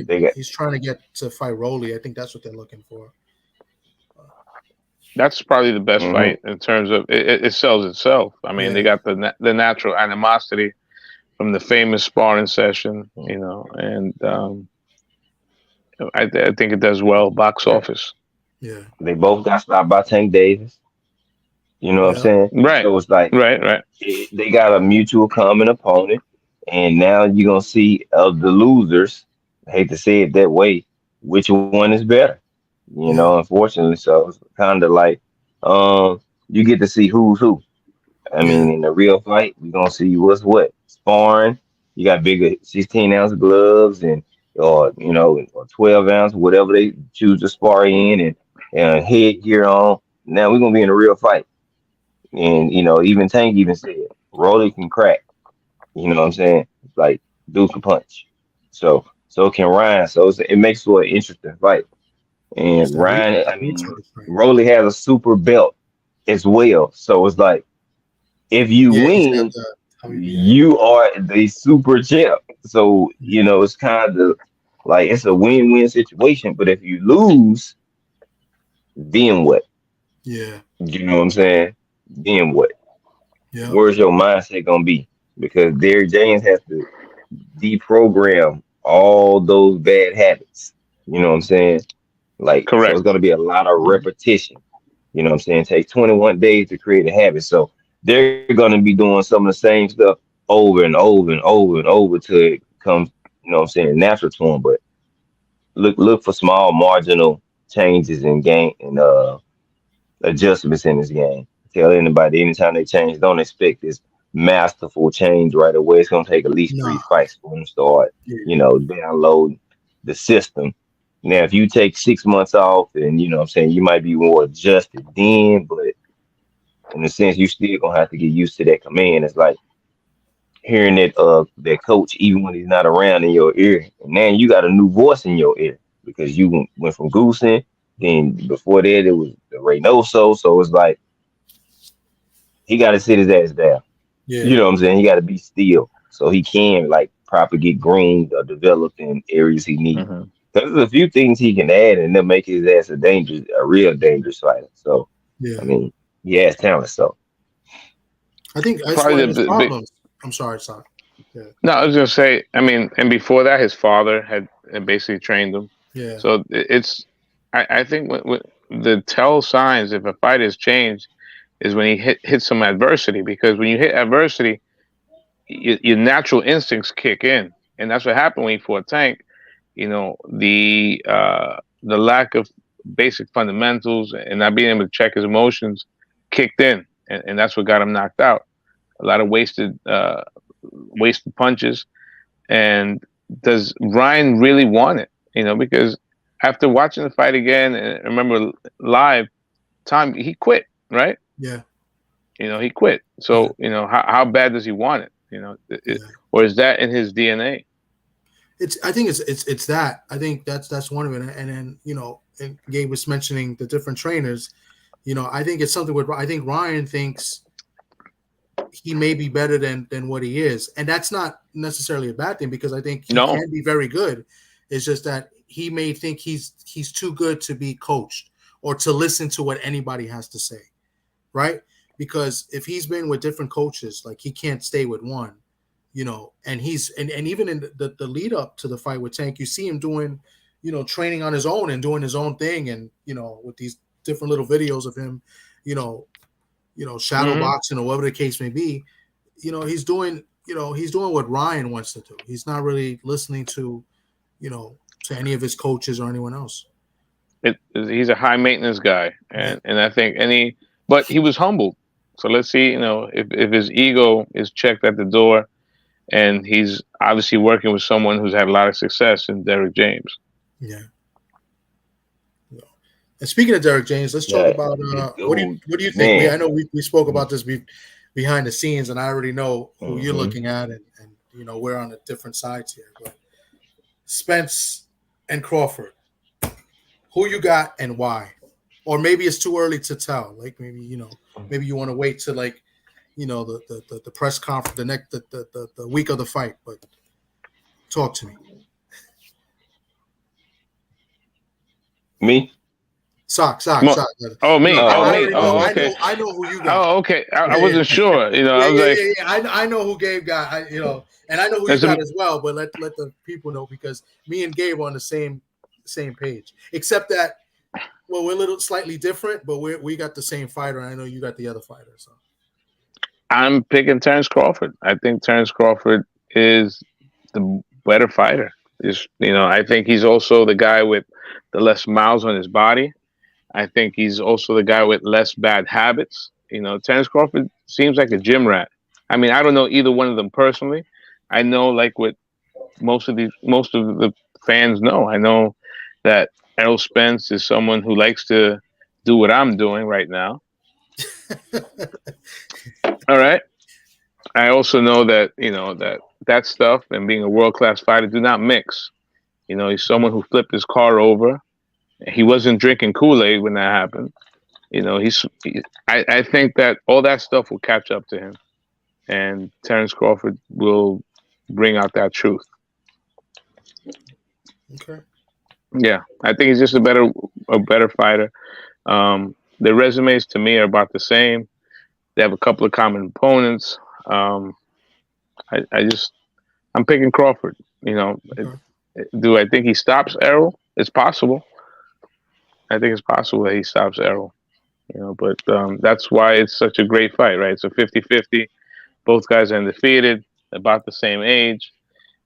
They got he's trying to get to fight Rolly. I think that's what they're looking for. that's probably the best hmm fight in terms of it sells itself. I mean, they Yeah, got the natural animosity from the famous sparring session, and I think it does well box office. yeah, they both got stopped by Tank Davis. You know what I'm yeah, saying? Right, So it's like right. they got a mutual common opponent, and now you're gonna see of the losers. I hate to say it that way, which one is better? yeah, Unfortunately, so it's kind of like you get to see who's who. I yeah, mean, in the real fight, we're gonna see what's what. Sparring, you got bigger 16-ounce gloves and or 12-ounce, whatever they choose to spar in, and headgear on. Now we're gonna be in a real fight. And even Tank even said Rolly can crack. You know what I'm saying? Like Duke can punch. So can Ryan. So it makes for an interesting fight. it's And that Ryan, I reach mean, on the frame. Rolly has a super belt as well. So it's like if you Yeah, he's got win, the yeah, you are the super champ. So it's kind of like it's a win-win situation. But if you lose, then what? yeah, You know what I'm saying? Then what? yeah. Where's your mindset gonna be? Because Derrick James has to deprogram all those bad habits. You know what I'm saying? Like, so it's Correct. gonna be a lot of repetition. You know what I'm saying? It takes 21 days to create a habit. So they're gonna be doing some of the same stuff over and over and over and over till it comes, natural to them. But look for small marginal changes in game and adjustments in his game. Tell anybody anytime they change, don't expect this masterful change right away. It's gonna take at least No. 3 fights for him to start, Yeah. download the system. Now, if you take 6 months off and I'm saying you might be more adjusted then, but in a sense you still gonna have to get used to that command. It's like hearing that coach even when he's not around in your ear. And now you got a new voice in your ear because you went from Goosen, then before that it was Reynoso. So it's like he got to sit his ass down. Yeah. You know what I'm saying? He got to be still so he can like properly get groomed or developed in areas he needs. Mhm. There's a few things he can add and they'll make his ass a real dangerous fighter. So Yeah. I mean, he has talent. So I think that's Probably one of the his big. problems. I'm sorry. Yeah. No, I was gonna say. I mean, and before that, his father had basically trained him. Yeah. So it's. I think what the tell signs if a fighter has changed is when he hits some adversity, because when you hit adversity, your natural instincts kick in, and that's what happened when he fought Tank. The lack of basic fundamentals and not being able to check his emotions kicked in, and that's what got him knocked out. A lot of wasted punches. And does Ryan really want it? Because after watching the fight again, and I remember live time, he quit, right? Yeah. He quit. So, how bad does he want it? Or is that in his DNA? I think it's that. I think that's one of it. And then, and Gabe was mentioning the different trainers. I think it's something I think Ryan thinks he may be better than what he is. And that's not necessarily a bad thing, because I think he can be very good. It's just that he may think he's too good to be coached or to listen to what anybody has to say, right? Because if he's been with different coaches, like he can't stay with one, and he's and even in the lead up to the fight with Tank, you see him doing, training on his own and doing his own thing, and with these different little videos of him, shadow boxing or whatever the case may be, he's doing what Ryan wants to do. He's not really listening to to any of his coaches or anyone else. He's a high maintenance guy, and I think but he was humbled. So let's see, if his ego is checked at the door, and he's obviously working with someone who's had a lot of success in Derek James. Yeah. And speaking of Derek James, let's talk about what do you think? I know we spoke about this behind the scenes, and I already know who you're looking at, and we're on the different sides here. But Spence and Crawford, who you got and why? Or maybe it's too early to tell. Like maybe you want to wait till the press conference, the week of the fight. But talk to me. Me? Sock. Oh, me. Okay. I know who you got. Oh, okay. I wasn't sure. I was like, I know who Gabe got. And I know who you got as well. But let the people know, because me and Gabe are on the same page, except that we're a little slightly different, but we got the same fighter. And I know you got the other fighter. So I'm picking Terrence Crawford. I think Terrence Crawford is the better fighter. I think he's also the guy with the less miles on his body. I think he's also the guy with less bad habits. Terrence Crawford seems like a gym rat. I mean, I don't know either one of them personally. I know, like what most of the fans know. I know that Errol Spence is someone who likes to do what I'm doing right now. All right. I also know that that stuff and being a world-class fighter do not mix. He's someone who flipped his car over. He wasn't drinking Kool-Aid when that happened. I think that all that stuff will catch up to him, and Terrence Crawford will bring out that truth. Okay. Yeah, I think he's just a better fighter. The resumes to me are about the same. They have a couple of common opponents. I'm picking Crawford. Do I think he stops Errol? It's possible. I think it's possible that he stops Errol. But that's why it's such a great fight, right? It's a 50-50. Both guys are undefeated, about the same age.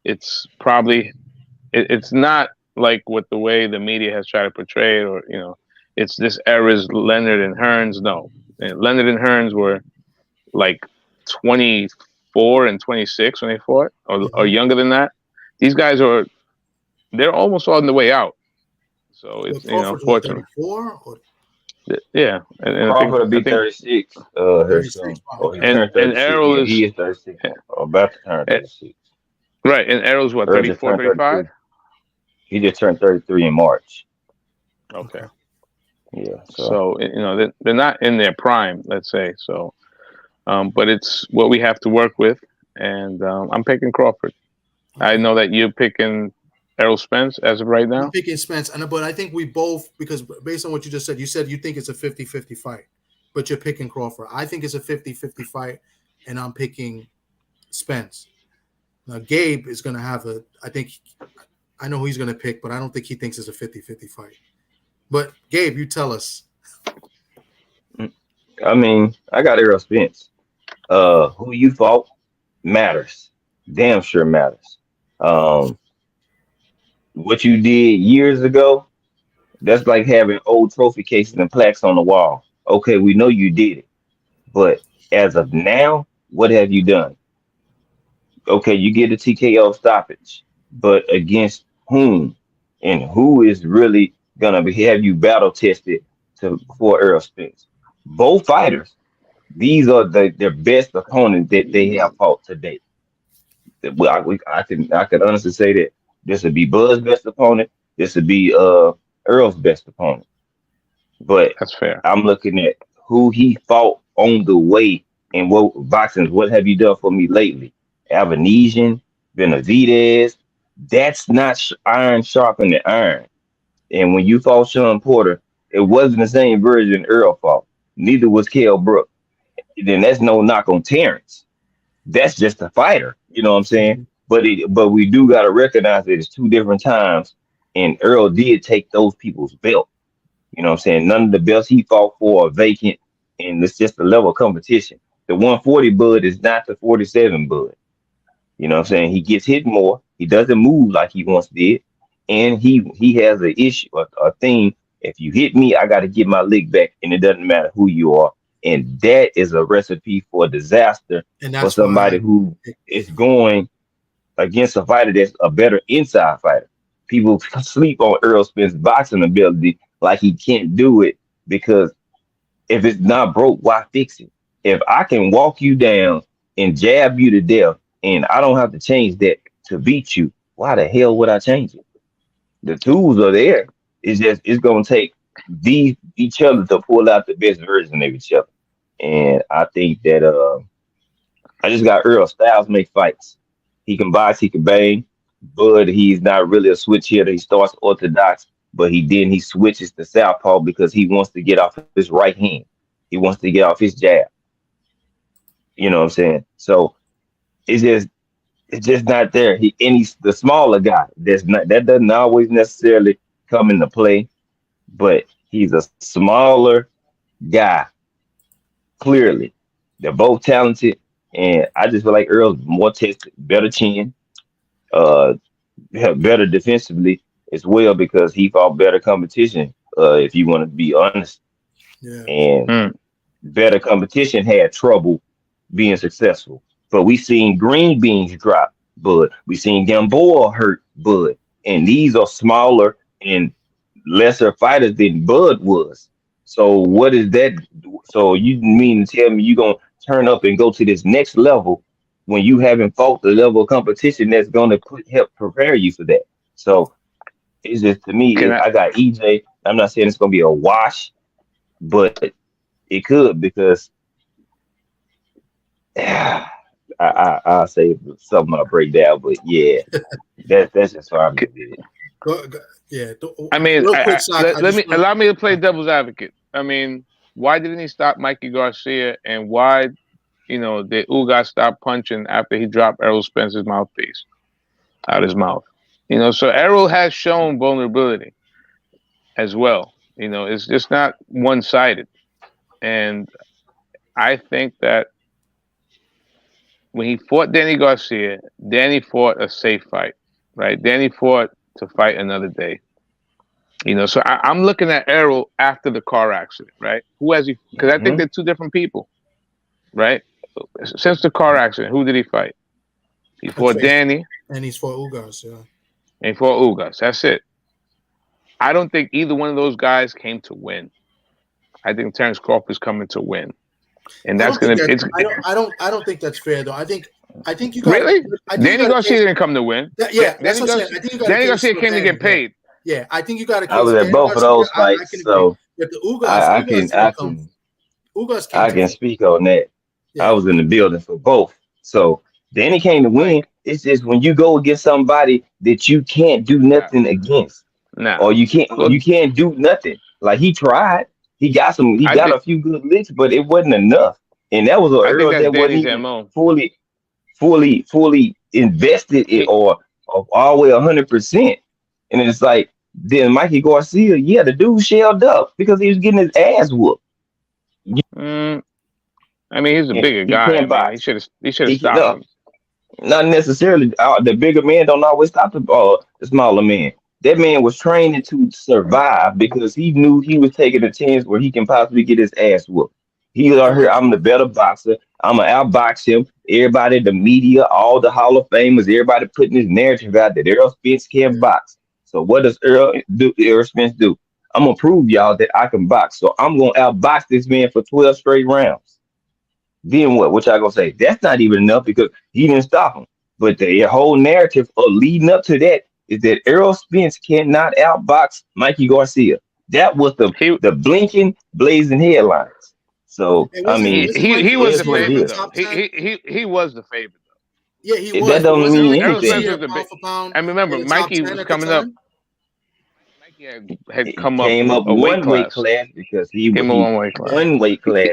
It's probably it's not like what the way the media has tried to portray it, or it's this era's Leonard and Hearns. No, and Leonard and Hearns were like 24 and 26 when they fought, or younger than that. These guys they're almost on the way out. So it's Crawford's what, unfortunate. 34 or Yeah, and Crawford will be I think 36 here 36? soon. Wow, Oh, he okay. turned and 36. Errol Yeah, is he is 36. Or about to turn 36. right, and Errol's what, Earl just 34, turned 35? 33. He just turned 33 in March. Okay. Yeah. So they're not in their prime, let's say. So, but it's what we have to work with, and I'm picking Crawford. Okay. I know that you're picking Errol Spence as of right now. I'm picking Spence, but I think we both, because based on what you just said, you said you think it's a 50-50 fight, but you're picking Crawford. I think it's a 50-50 fight, and I'm picking Spence. Now, Gabe is going to have I know who he's going to pick, but I don't think he thinks it's a 50-50 fight. But, Gabe, you tell us. I mean, I got Errol Spence. Who you fought matters. Damn sure matters. What you did years ago, that's like having old trophy cases and plaques on the wall. Okay, we know you did it. But as of now, what have you done? Okay, you get a TKO stoppage, but against whom? And who is really gonna have you battle tested for Errol Spence? Both fighters, these are their best opponents that they have fought to date. Well, I can honestly say that this would be Bud's best opponent. This would be Earl's best opponent. But That's fair. I'm looking at who he fought on the way and what boxing. What have you done for me lately? Avanesian, Benavidez. That's not iron sharpening iron. And when you fought Sean Porter, it wasn't the same version Earl fought. Neither was Kell Brook. Then that's no knock on Terrence. That's just a fighter. You know what I'm saying? But we do got to recognize that it's two different times. And Earl did take those people's belt. You know what I'm saying? None of the belts he fought for are vacant, and it's just a level of competition. The 140 Bud is not the 47 Bud. You know what I'm saying? He gets hit more. He doesn't move like he once did, and he has an issue, a thing. If you hit me, I got to get my lick back, and it doesn't matter who you are. And that is a recipe for disaster And for that's somebody who is going against a fighter that's a better inside fighter. People sleep on Earl Spence's boxing ability like he can't do it because if it's not broke, why fix it? If I can walk you down and jab you to death and I don't have to change that to beat you, why the hell would I change it? The tools are there. It's gonna take each other to pull out the best version of each other. And I think that I just got Earl Styles make fights. He can box, he can bang, but he's not really a switch hitter. He starts orthodox, but he switches to southpaw because he wants to get off his right hand. He wants to get off his jab. You know what I'm saying? So it's just not there. He's the smaller guy. That doesn't always necessarily come into play, but he's a smaller guy. Clearly, they're both talented, and I just feel like Earl's more tested, better chin, better defensively as well because he fought better competition. If you want to be honest, yeah. And better competition had trouble being successful. But we seen Green Beans drop Bud. We seen Gamboa hurt Bud, and these are smaller and lesser fighters than Bud was. So what is that? So you mean to tell me you gonna turn up and go to this next level when you haven't fought the level of competition that's gonna help prepare you for that? So it's just to me, I got EJ. I'm not saying it's gonna be a wash, but it could because I'll say something I'll break down. But yeah, that's just how I'm with it. Yeah. I mean, real quick, allow me to play devil's advocate. I mean, why didn't he stop Mikey Garcia, and why, did Ugas stop punching after he dropped Errol Spence's mouthpiece out his mouth? So Errol has shown vulnerability as well. It's just not one-sided, and I think that when he fought Danny Garcia, Danny fought a safe fight, right? Danny fought to fight another day. So I'm looking at Errol after the car accident, right? Who has he? Because I think they're two different people, right? Since the car accident, who did he fight? He fought Danny. And he's for Ugas, yeah. And for Ugas. That's it. I don't think either one of those guys came to win. I think Terrence Crawford's coming to win. And that's gonna I don't think that's fair though. I think you got really. Danny Garcia didn't come to win. That's what I'm saying. I think you got Danny Garcia came to get paid. Yeah, I think you got to. I was at both of those fights, so I can speak on that. Yeah. I was in the building for both. So Danny came to win. It's just when you go against somebody that you can't do nothing against, or you can't do nothing. Like he tried, he got a few good licks, but it wasn't enough. And that was an Earl that wasn't even fully invested in or all the way 100%. And it's like then Mikey Garcia, the dude shelled up because he was getting his ass whooped. I mean, he's a bigger guy. He should have stopped him. Not necessarily. The bigger man don't always stop the smaller man. That man was training to survive because he knew he was taking a chance where he can possibly get his ass whooped. He was out here, I'm the better boxer. I'm going to outbox him. Everybody, the media, all the Hall of Famers, everybody putting his narrative out that Errol Spence can't box. So what does Errol Spence do? I'm going to prove y'all that I can box. So I'm going to outbox this man for 12 straight rounds. Then what? What y'all going to say? That's not even enough because he didn't stop him. But the whole narrative of leading up to that is that Errol Spence cannot outbox Mikey Garcia. That was the blinking, blazing headlines. So I mean, he was the favorite. He was the favorite. Yeah, he was. That don't mean anything. And remember, Mikey was coming up. Mikey had come up one weight class because he was one weight class.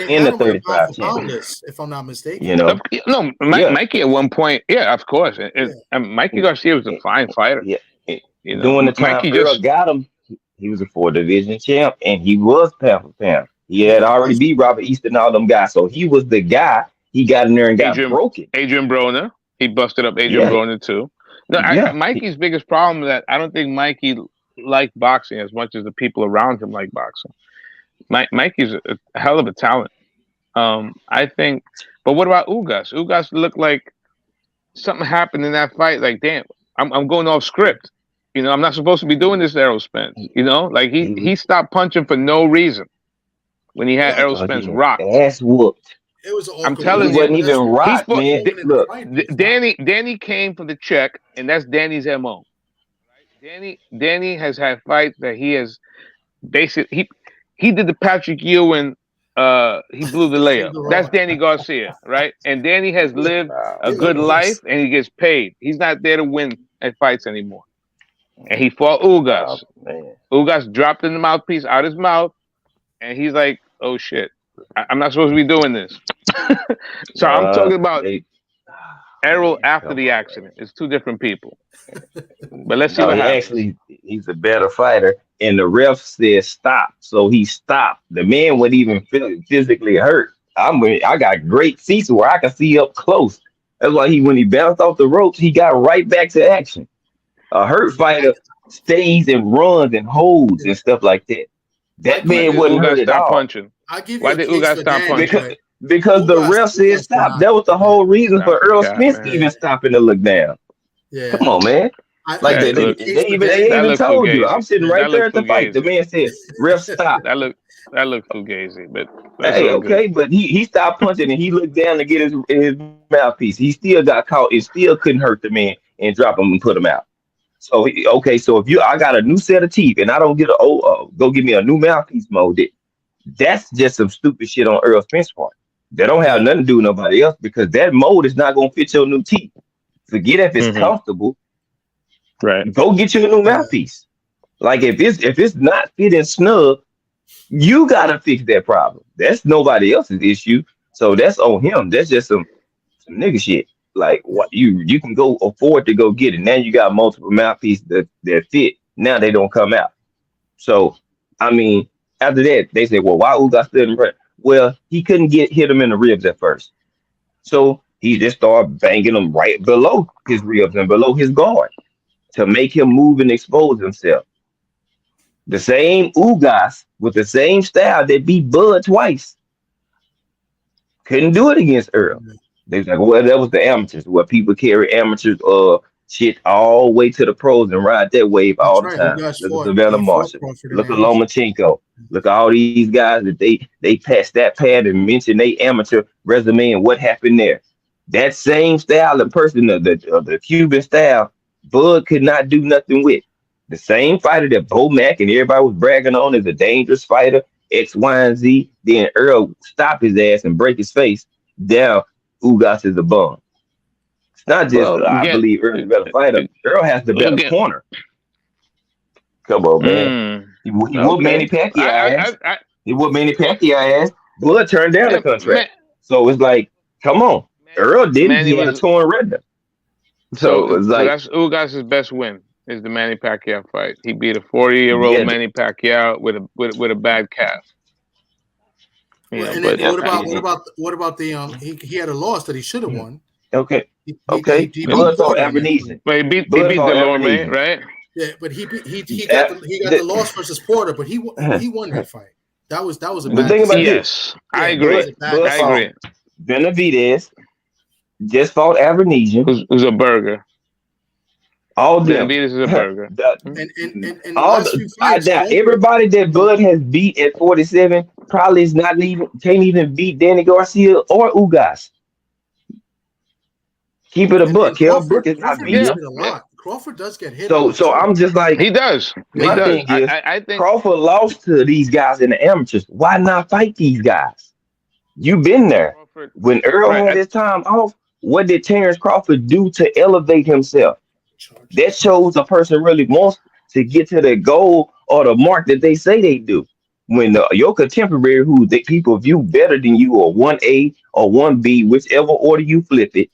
In the 35 list, if I'm not mistaken. Mikey at one point, of course. And Mikey Garcia was a fine fighter. Yeah. During the time Earl got him, he was a 4-division champ, and he was pound for pound. He had already beat Robert East and all them guys, so he was the guy. He got in there and got broken. Adrian Broner, he busted up Adrian Broner too. No, Mikey's biggest problem is that I don't think Mikey liked boxing as much as the people around him like boxing. Mikey's a hell of a talent. I think, but what about Ugas? Ugas looked like something happened in that fight. Like, damn, I'm going off script. I'm not supposed to be doing this to Errol Spence. Like he stopped punching for no reason when he had Errol Spence rocked. Ass whooped. It was. I'm telling you, it wasn't even rocked, man. Look, Danny came for the check, and that's Danny's MO. Danny has had fights that he has basically he did the Patrick Ewing. He blew the layup. That's Danny Garcia, right? And Danny has lived a good life, and he gets paid. He's not there to win at fights anymore. And he fought Ugas. Ugas dropped in the mouthpiece out his mouth, and he's like, "Oh shit, I'm not supposed to be doing this." So I'm talking about Errol after the accident. It's two different people. But let's see what happens. Actually, he's a better fighter, and the ref said stop, so he stopped. The man wasn't even physically hurt. I got great seats where I can see up close. That's why when he bounced off the ropes, he got right back to action. A hurt fighter stays and runs and holds and stuff like that. That man wasn't hurt at all. Punching? Why did Ugas stop punching? Because the ref said stop. That was the whole reason for Earl Spence even stopping to look down. Yeah. Come on, man. They even told you. I'm sitting right there at the fight. The man said, "Ref, stop." That looked fugazi, but hey, okay. Good. But he stopped punching and he looked down to get his mouthpiece. He still got caught. It still couldn't hurt the man and drop him and put him out. So so if I got a new set of teeth and I don't get go give me a new mouthpiece molded, that's just some stupid shit on Earl Spence's part. That don't have nothing to do with nobody else because that mold is not gonna fit your new teeth. Forget if it's comfortable. Right. Go get you a new mouthpiece. Like if it's not fitting snug, you gotta fix that problem. That's nobody else's issue. So that's on him. That's just some nigga shit. Like what you can go afford to go get it. Now you got multiple mouthpieces that fit. Now they don't come out. So I mean, after that they say, well, why Ugas stood in front? Well, he couldn't hit him in the ribs at first. So He just started banging him right below his ribs and below his guard to make him move and expose himself. The same Ugas with the same style that beat Bud twice couldn't do it against Earl. They was like, well, that was the amateurs. Where people carry amateurs shit all the way to the pros and ride that wave That's all the right. Who time. guys Look at fought? Savannah He fought Marshall. Crawford in Look the at amateur. Lomachenko. Look at all these guys that they passed that pad and mentioned they amateur resume and what happened there. That same style of person of the Cuban style, Bud could not do nothing with. The same fighter that Bo Mack and everybody was bragging on as a dangerous fighter, X, Y, and Z. Then Earl stop his ass and break his face. Now Ugas is a bum. It's not just Well, I believe Earl's a better fighter. Earl has the better again. corner. Come on, man. He whooped Manny Pacquiao ass. He whooped Manny Pacquiao ass. Bud turned down the contract. So it's like, come on. Earl didn't. He had a torn retina. So it's like, that's Ugas' best win is the Manny Pacquiao fight. He beat a 40-year-old Manny Pacquiao with a bad calf. And then what about the he had a loss that he should have won. Okay. He Bud fought Abernathy. But he beat Delorme, right? Yeah, but he got the loss versus Porter, but he won that fight. That was a bad. Thing about this, I agree. I agree. Benavidez just fought Abernathy. Who's a burger. All them. Benavidez is a burger. And all I doubt everybody that Bud has beat at 47 probably is not even can't even beat Danny Garcia or Ugas. Keep it a buck. Kell Brook is not beating him. A lot. Crawford does get hit. So I'm just like he does. My thing is, I think Crawford lost to these guys in the amateurs. Why not fight these guys? You've been there. When Earl had his time off, what did Terrence Crawford do to elevate himself? That shows a person really wants to get to the goal or the mark that they say they do. When your contemporary, who people view better than you, or 1A or 1B, whichever order you flip it,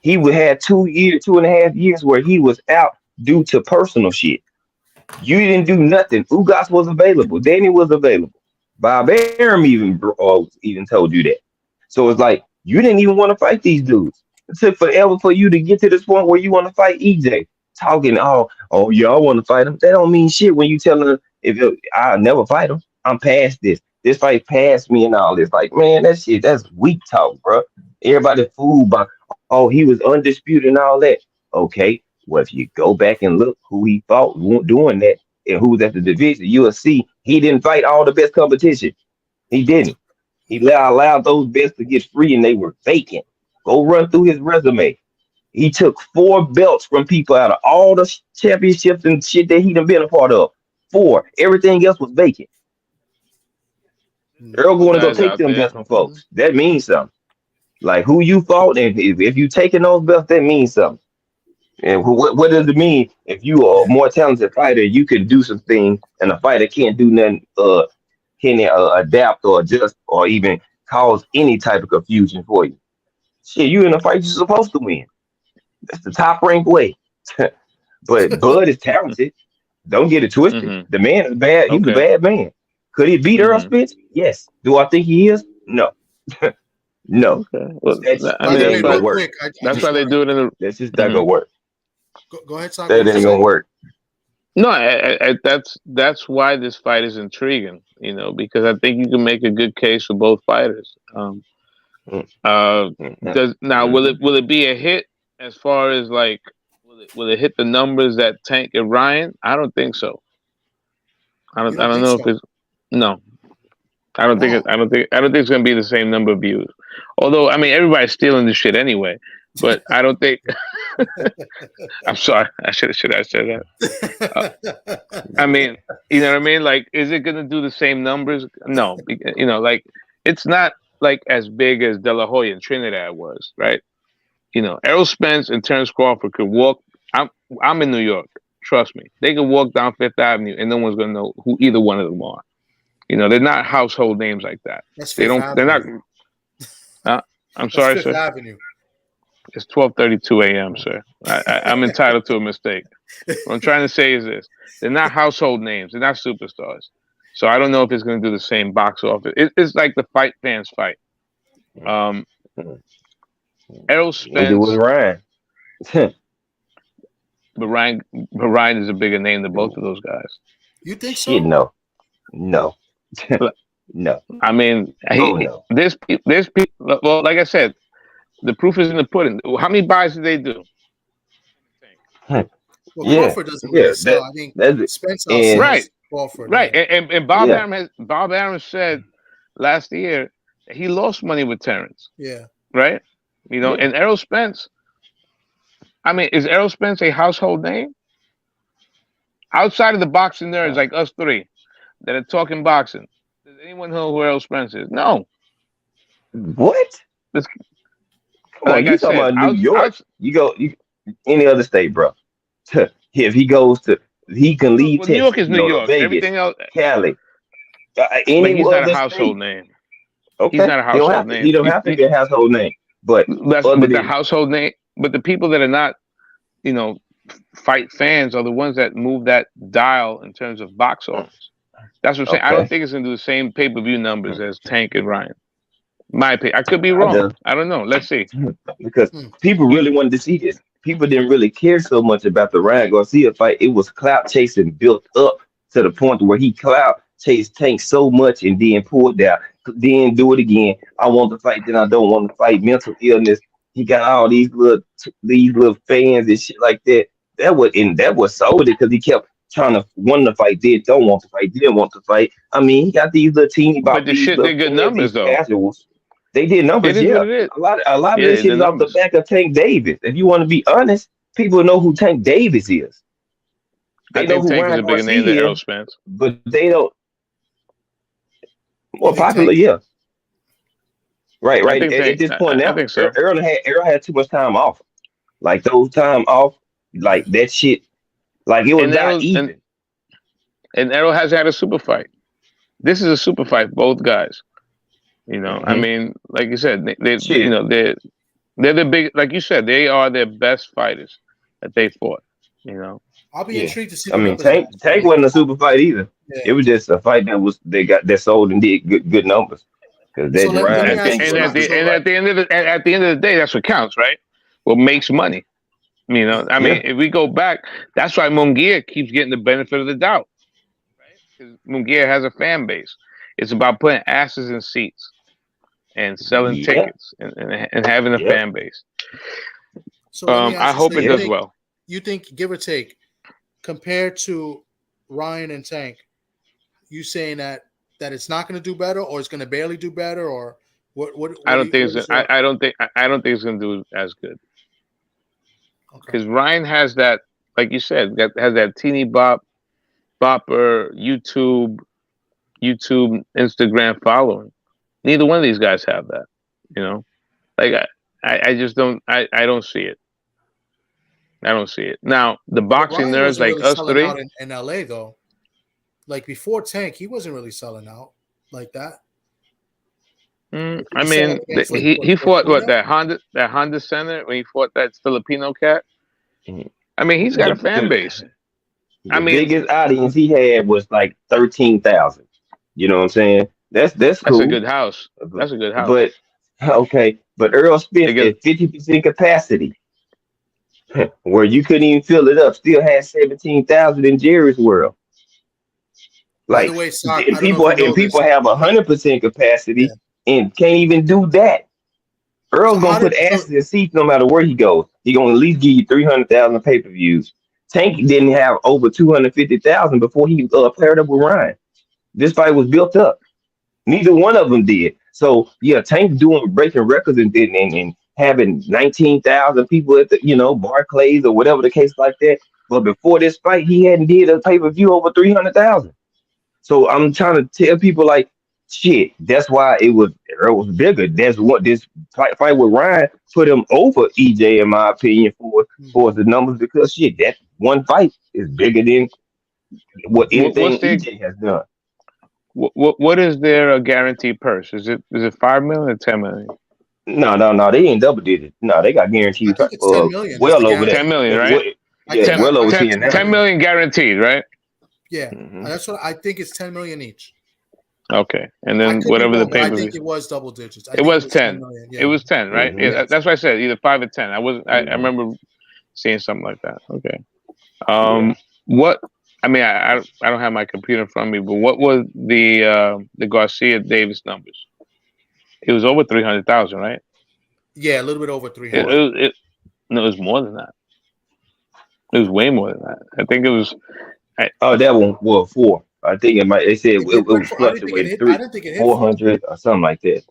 he would have 2.5 years where he was out due to personal shit. You didn't do nothing. Ugas was available. Danny was available. Bob Arum even told you that. So it's like you didn't even want to fight these dudes. It took forever for you to get to this point where you want to fight EJ. Talking, oh yeah, I want to fight him. That don't mean shit when you telling him I'll never fight him. I'm past this. This fight passed me and all this. Like, man, that's weak talk, bro. Everybody fooled by, he was undisputed and all that. Okay, well, if you go back and look who he fought doing that and who was at the division, you'll see he didn't fight all the best competition. He didn't. He allowed those best to get free and they were vacant. Go run through his resume. He took 4 belts from people out of all the championships and shit that he done been a part of. 4. Everything else was vacant. Earl going to go take them belts from folks. That means something. Like who you fought, and if you taking those belts, that means something. And what does it mean if you are a more talented fighter? You can do some things, and a fighter can't do nothing. Can adapt or adjust or even cause any type of confusion for you? Shit, you in a fight you're supposed to win. That's the top ranked way. But Bud is talented. Don't get it twisted. Mm-hmm. The man is bad. He's a bad man. Could he beat Earl Spence? Yes. Do I think he is? No. No. Okay. Well, that's why they do it in the. That's just not gonna work. Go ahead, Socrates. That ain't gonna work. No, that's why this fight is intriguing. Because I think you can make a good case for both fighters. Will it be a hit as far as like will it hit the numbers that Tank and Ryan? I don't think so. I don't know if it's no. I don't think it's gonna be the same number of views. Although everybody's stealing this shit anyway. But I don't think. I'm sorry. I should have said that. You know what I mean? Like, is it gonna do the same numbers? No. It's not like as big as De La Hoya and Trinidad was, right? Errol Spence and Terrence Crawford could walk. I'm in New York. Trust me, they could walk down Fifth Avenue and no one's gonna know who either one of them are. They're not household names like that. They're not. I'm sorry, sir. Avenue. It's 12:32 a.m., sir. I'm entitled to a mistake. What I'm trying to say is this: they're not household names. They're not superstars. So I don't know if it's going to do the same box office. It's like the fight fans fight. Errol Neither was Spence, Ryan. but Ryan is a bigger name than both of those guys. You think Shit, so? no, no, But, no. I mean, Oh no. there's people. Well, like I said, the proof is in the pudding. How many buys did they do? Hmm. Well, Yeah, Crawford doesn't yeah. really sell. I think That's it. Spence And Right, outsells Crawford. right. Yeah. And yeah, Bob Aaron said last year that he lost money with Terrence. Yeah. Right. yeah. And Errol Spence. I mean, is Errol Spence a household name outside of the boxing nerds Uh, like us three that are talking boxing? Does anyone know who Errol Spence is? No. what? This, Come on, like I you talking said, about New York? You any other state, bro? If he goes to, he can leave well, New York Texas, is New go to York. Vegas, Everything else, Cali, but any he's not a other household state. name. He's Okay, not a he don't household have to. He name. don't have to be a household name. But other But the than household name, but the people that are not, you know, fight fans are the ones that move that dial in terms of box office. That's what I'm saying. I don't okay, think it's gonna do the same pay-per-view numbers as Tank and Ryan. My opinion. I could be I wrong. do. I don't know. Let's see. Because Hmm. people You, really wanted to see this. People didn't really care so much about the Ryan Garcia fight. It was clout chasing built up to the point where he clout chased Tank so much and then pulled out, then do it again. I want to fight, then I don't want to fight. Mental illness. He got all these little fans and shit like that. That was sold it because he kept trying to want to fight, then don't want to fight, didn't want to fight. I mean, he got these little teeny but bop, the these shit, they're little good fans, numbers these though. casuals. They did It numbers, is what yeah. it is. A lot of Yeah, this shit the is off the numbers. back of Tank Davis. If you want to be honest, people know who Tank Davis is. I They know think who Tank is Ryan a bigger name than Garcia Errol is, Spence. but they don't You more think popular, Tank? yeah. Right, I right. think At Tank. this point I now, think so. Errol had too much time off. Like those time off, like that shit, like it was And not Errol even. and Errol has had a super fight. This is a super fight, both guys. I Hmm. mean, like you said, Shit. they're the big, like you said, they are their best fighters that they fought. You know, I'll be Yeah. intrigued to see I the mean, numbers Tank actually. Tank wasn't a super fight either. Yeah. It was just a fight that sold and did good numbers. Because So that let Ryan me and ask Tank you wasn't a something. super So fight. at the end of the day, that's what counts, right? What makes money. I Yeah. mean, if we go back, that's why Munguia keeps getting the benefit of the doubt, right? Because Munguia has a fan base. It's about putting asses in seats and selling Yeah. tickets and having a Yeah. fan base. so let me I ask you. So hope it you Yeah. does think well. give or take, compared to Ryan and Tank, you saying that it's not going to do better, or it's going to barely do better, or I what don't think what is I, your I don't think I don't think it's gonna do as good okay? because Ryan has that, like you said, has that teeny bopper YouTube Instagram following. Neither one of these guys have that. You know, like I just don't I don't see it. I don't see it. Now the But boxing Ryan nerds wasn't like really us selling three. out in LA though. Like before Tank, he wasn't really selling out like that. He I was selling mean, against like he fought what Fortuna. that Honda Center when he fought that Filipino cat. Mhm. I mean, he's got The, a fan the, base. I the mean, biggest audience he had was like 13,000. You know what I'm saying? That's that's a cool. good house. But, That's a good house. but okay. But Earl They Spence get at 50% capacity, where you couldn't even fill it up, still had 17,000 in Jerry's world. By the Like way, Sock, and I don't know if people you and know people this. have 100% Yeah. capacity and can't even do that. So Earl's how gonna did put asses in seats no matter where he goes. He gonna at least give you 300,000 pay-per-views. Tank didn't have over 250,000 before he paired up with Ryan. This fight was built up. Neither one of them did. So yeah, Tank doing breaking records and having 19,000 people at the Barclays or whatever the case like that. But before this fight, he hadn't did a pay-per-view over 300,000. So I'm trying to tell people like, shit. That's why Earl was bigger. That's what this fight with Ryan put him over EJ in my opinion for the numbers because shit, that one fight is bigger than what what's anything their EJ has done. what is their guarantee purse? Is it 5 million or 10 million? No, no, no. They ain't double digit. No, they got I guaranteed think it's 10 million is the well over that. 10 guarantee. million, Yeah, right? I yeah, think 10, well I over think 10, 10 it's now. 10 10 million. million guaranteed, right? Yeah, Hmm. that's what I think. It's 10 million each. Okay, and I then could be whatever the wrong, but I pay-per-view. think it was double digits. I It think was 10 10. million. It Yeah. was 10, right? Mhm. Yeah, that's what I said. Either 5 or 10. I wasn't. I remember seeing something like that. Okay. What? I mean, I don't have my computer in front of me, but what was the Garcia Davis numbers? It was over 300,000, right? Yeah, a little bit over It, 300. it, it no, it was more than that. It was way more than that. I think it was. Oh, that one was 4. I think it might. They said it, It did it went was for. I didn't think it fluctuated hit. I three, didn't think it hit four 4. hundred or something like that.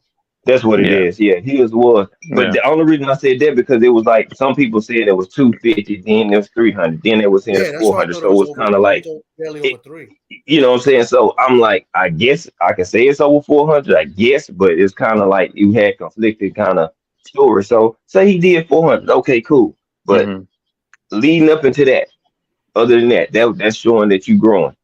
That's what it Yeah, is. Yeah, his was. But yeah. the only reason I said that because it was like some people said it was 250, then it was 300, then it was saying Yeah, it's that's why I 400. thought it So it was was over. kind of It like was barely it, over 3. you know what I'm saying? So I'm like, I guess I can say it's over 400, I guess, but it's kind of like you had conflicted kind of stories. So say he did 400, okay, cool. But Hmm. leading up into that, other than that's showing that you growing.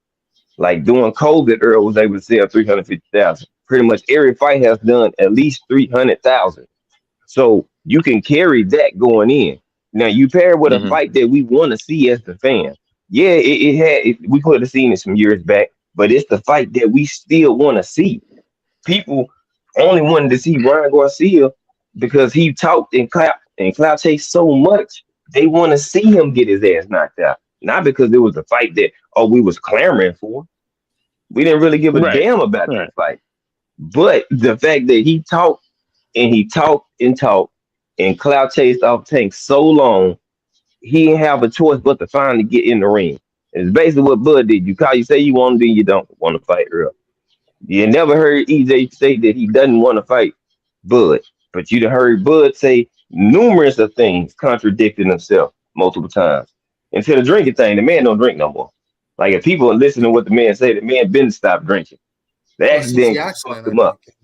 Like doing COVID, Earl was able to sell 350,000. Pretty much every fight has done at least 300,000. So you can carry that going in. Now you pair it with a Hmm. fight that we want to see as the fan. Yeah, we could have seen it some years back, but it's the fight that we still want to see. People only wanted to see Ryan Garcia because he talked and clout chased so much. They want to see him get his ass knocked out, not because it was a fight that we was clamoring for. We didn't really give a Right, damn about right. that fight. But the fact that he talked and he talked and talked and cloud chased off Tank so long, he didn't have a choice but to finally get in the ring. It's basically what Bud did. You say you want to, then you don't want to fight Earl. You never heard EJ say that he doesn't want to fight Bud, but you'd heard Bud say numerous of things contradicting himself multiple times. Until the drinking thing, the man don't drink no more. Like if people listen to what the man say, the man been stopped drinking. The Well, since the accident accident, fucked I him up. think.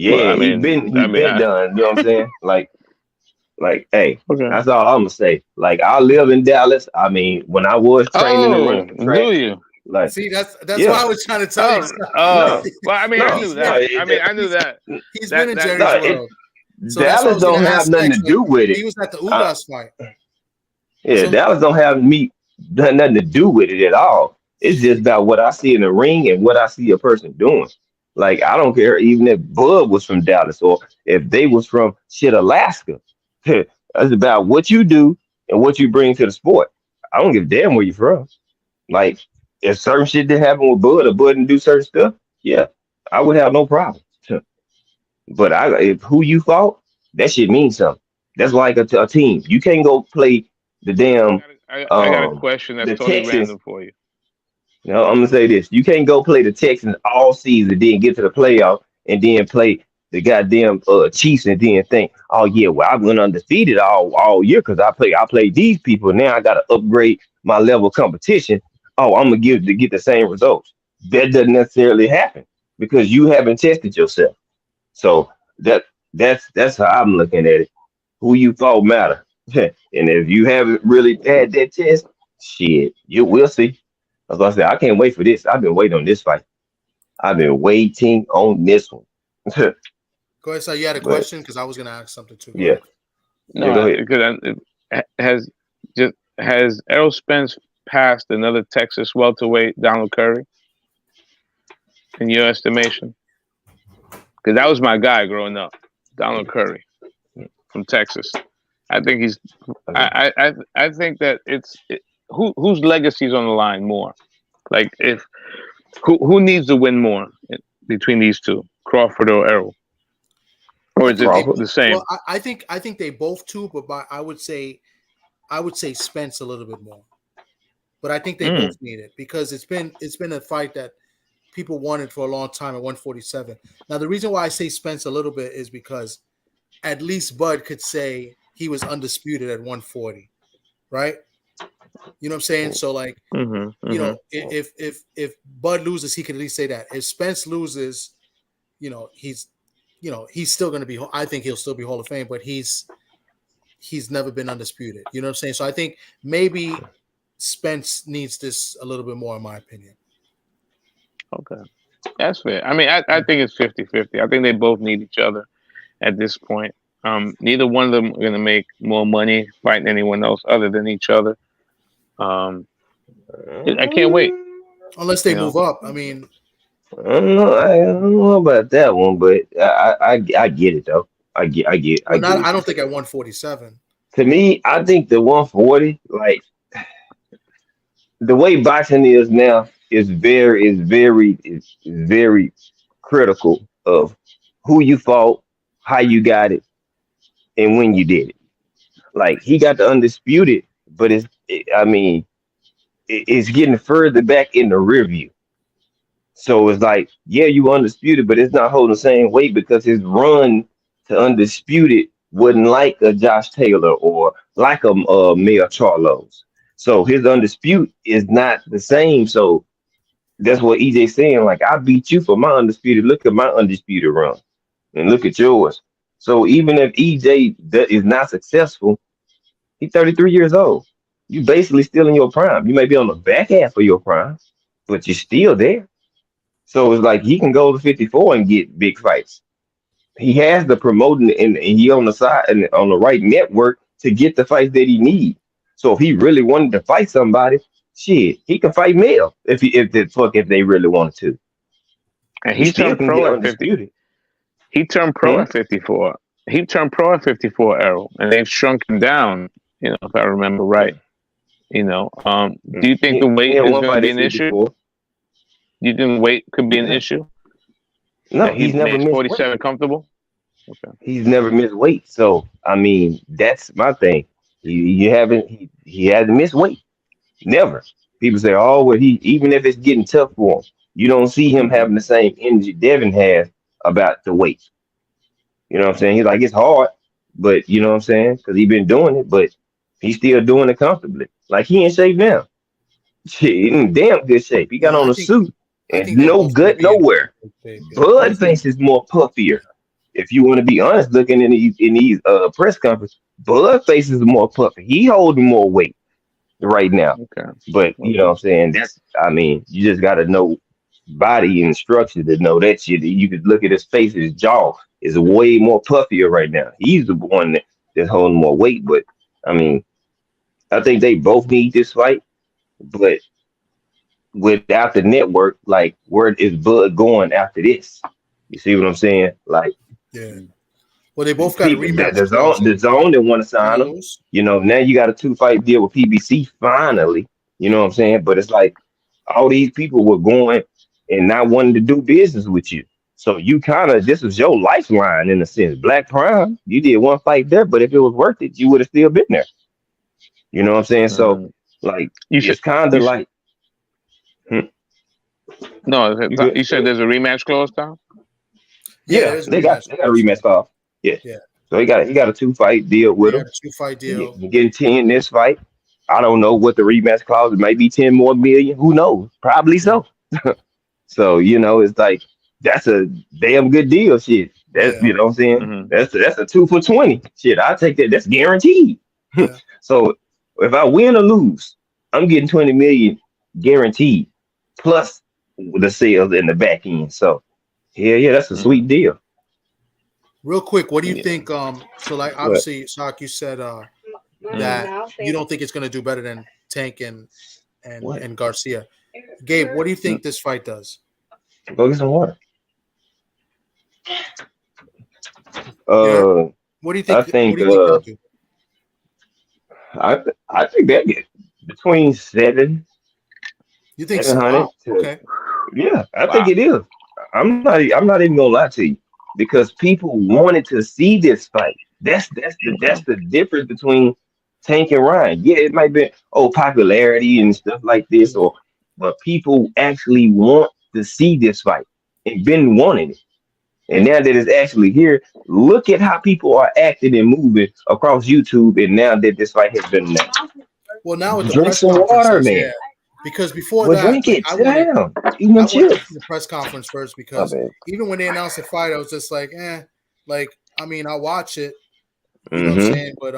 Well, Yeah, he I mean, been done. You know what I'm saying? Like, hey, okay. that's all I'm gonna say. Like, I live in Dallas. I mean, when I was training and Oh, running the do track, you? like, See, that's what yeah, I was trying to tell you. Oh, no, well, I mean, I no, knew he's been no, that. I mean, I knew he's that. he's been That in that Jerry's no. world. So that's what I Dallas was going don't to have ask nothing to next. Like, do with he it. was at the Uh, Ugas fight. yeah, So Dallas don't have nothing to do with it at all. It's just about what I see in the ring and what I see a person doing. Like I don't care even if Bud was from Dallas or if they was from shit Alaska. That's about what you do and what you bring to the sport. I don't give a damn where you're from. Like if certain shit did happen with Bud or Bud didn't do certain stuff, yeah, I would have no problem. But if who you fought, that shit means something. That's like a team. You can't go play the damn I got a question that's the totally Texans. random for you. You know, I'm gonna say this: you can't go play the Texans all season, then get to the playoff, and then play the goddamn Chiefs, and then think, oh yeah, well I went undefeated all year because I played these people. Now I got to upgrade my level of competition. Oh, I'm gonna get the same results. That doesn't necessarily happen because you haven't tested yourself. So that's how I'm looking at it. Who you fought matter, and if you haven't really had that test, shit, you will see. As I said, I can't wait for this. I've been waiting on this fight. I've been waiting on this one. go ahead. So you had a But question because I was going to ask something too. Go yeah, ahead. yeah, go No, ahead. because has Errol Spence passed another Texas welterweight, Donald Curry, in your estimation? Because that was my guy growing up, Donald Curry from Texas. I think he's. I think that whose legacy is on the line more. Like if who needs to win more between these two, Crawford or Errol, or I is think it they Crawford. the same? well. I think they both too, but I would say Spence a little bit more. But I think they Mm, both need it because it's been a fight that people wanted for a long time at 147. Now the reason why I say Spence a little bit is because at least Bud could say he was undisputed at 140, right? You know what I'm saying? So like, mm-hmm, mm-hmm. if Bud loses, he can at least say that. If Spence loses, he's he's still going to be. I think he'll still be Hall of Fame, but he's never been undisputed. You know what I'm saying? So I think maybe Spence needs this a little bit more, in my opinion. Okay, that's fair. I mean, I think it's 50-50. I think they both need each other at this point. Neither one of them are going to make more money fighting anyone else other than each other. I can't wait. Unless they You move know, up. I mean, I don't know about that one, but I get it though. I Well, get not. I what you're don't think at saying. 147. To me, I think the 140, like the way boxing is now, is very critical of who you fought, how you got it, and when you did it. Like he got the undisputed, but I mean, it's getting further back in the rear view. So it's like, yeah, you undisputed, but it's not holding the same weight because his run to undisputed wasn't like a Josh Taylor or like a Mayor Charlos. So his undisputed is not the same. So that's what EJ's saying. Like I beat you for my undisputed. Look at my undisputed run, and look at yours. So even if EJ is not successful, he's 33 years old. You basically still in your prime. You may be on the back half of your prime, but you're still there. So it's like he can go to 54 and get big fights. He has the promoting and he on the side and on the right network to get the fights that he needs. So if he really wanted to fight somebody, shit, he can fight Mel if they really wanted to. And He he still turned can pro get at 50. undisputed. He turned pro Hmm? at 54. He turned pro at 54, Errol, and they've shrunk him down. If I remember right. Do you think the He weight had is one going to fight be at an issue? 54. Do you think weight could be an No, issue? no, That he he's never makes missed weight. 47 comfortable? Okay. He's never missed weight. So I mean, that's my thing. He hasn't missed weight. Never. People say, oh, well, he even if it's getting tough for him, you don't see him having the same energy Devin has about the weight. You know what I'm saying? He's like, it's hard, but you know what I'm saying? Because he's been doing it, but he's still doing it comfortably. Like he in shape now. Shit, he in damn good shape. He got No, on a suit I and think they're no both going to gut be in nowhere. good shape. Yeah. Bud face is more puffier. If you want to be honest, looking in these press conferences, Bud face is more puffy. He holding more weight right now. Okay. But you know what I'm saying? I mean, you just gotta know body and structure to know that shit. You could look at his face, his jaw is way more puffier right now. He's the one that's holding more weight. But I mean, I think they both need this fight, but without the network, like where is Bud going after this? You see what I'm saying? Like Yeah. Well, they both got a people rematch the clause zone the in. zone didn't want to Win sign or him. lose. Now you got a 2 fight deal with PBC finally. You know what I'm saying? But it's like all these people were going and not wanting to do business with you. So you kind of this was your lifeline in a sense. Black Prime, you did one fight there, but if it was worth it, you would have still been there. You know what I'm saying? So Mm. like You said it's kind you of s- like hmm, no. you good? You said there's a rematch clause, Tom. Yeah, Yeah, there is a rematch they got a clause. rematch off. Yeah. Yeah. So he got a 2 fight deal They with got him. a 2 fight deal. He getting 10 this fight. I don't know what the rematch clause. It may be 10 more million. Who knows? Probably Yeah. so. So it's like that's a damn good deal. Shit. That's Yeah. what I'm saying. Mm-hmm. That's a 2 for 20. Shit, I'll take that. That's guaranteed. Yeah. So if I win or lose, I'm getting 20 million guaranteed plus the sales in the back end. So yeah, that's a Mm-hmm. sweet deal. Real quick, what do you Yeah. think? So like But obviously, Sock, you said Mm. that you don't think it's gonna do better than Tank and what? Garcia. Gabe, what do you Mm. think this fight does? Go get some water. Yeah. Uh, What do you I think? What think do you think they'll do? I think that get between You think so? 700 Wow. to Okay. yeah, I think Wow. it is. I'm not even gonna lie to you because people wanted to see this fight. That's the difference between Tank and Ryan. Yeah, it might be popularity and stuff like this, Yeah. but people actually want to see this fight and been wanting it. And now that it's actually here, look at how people are acting and moving across YouTube. And now that this fight has been announced, Well, now with the drink press some water, conferences, man. yeah. Because before Well, that, drink like it. Sit down. Eat I one wanted to see chips. the press conference first My because bad. even when they announced the fight, I was just like, like I mean, I'll watch it, you know what I'm Mm-hmm. saying? But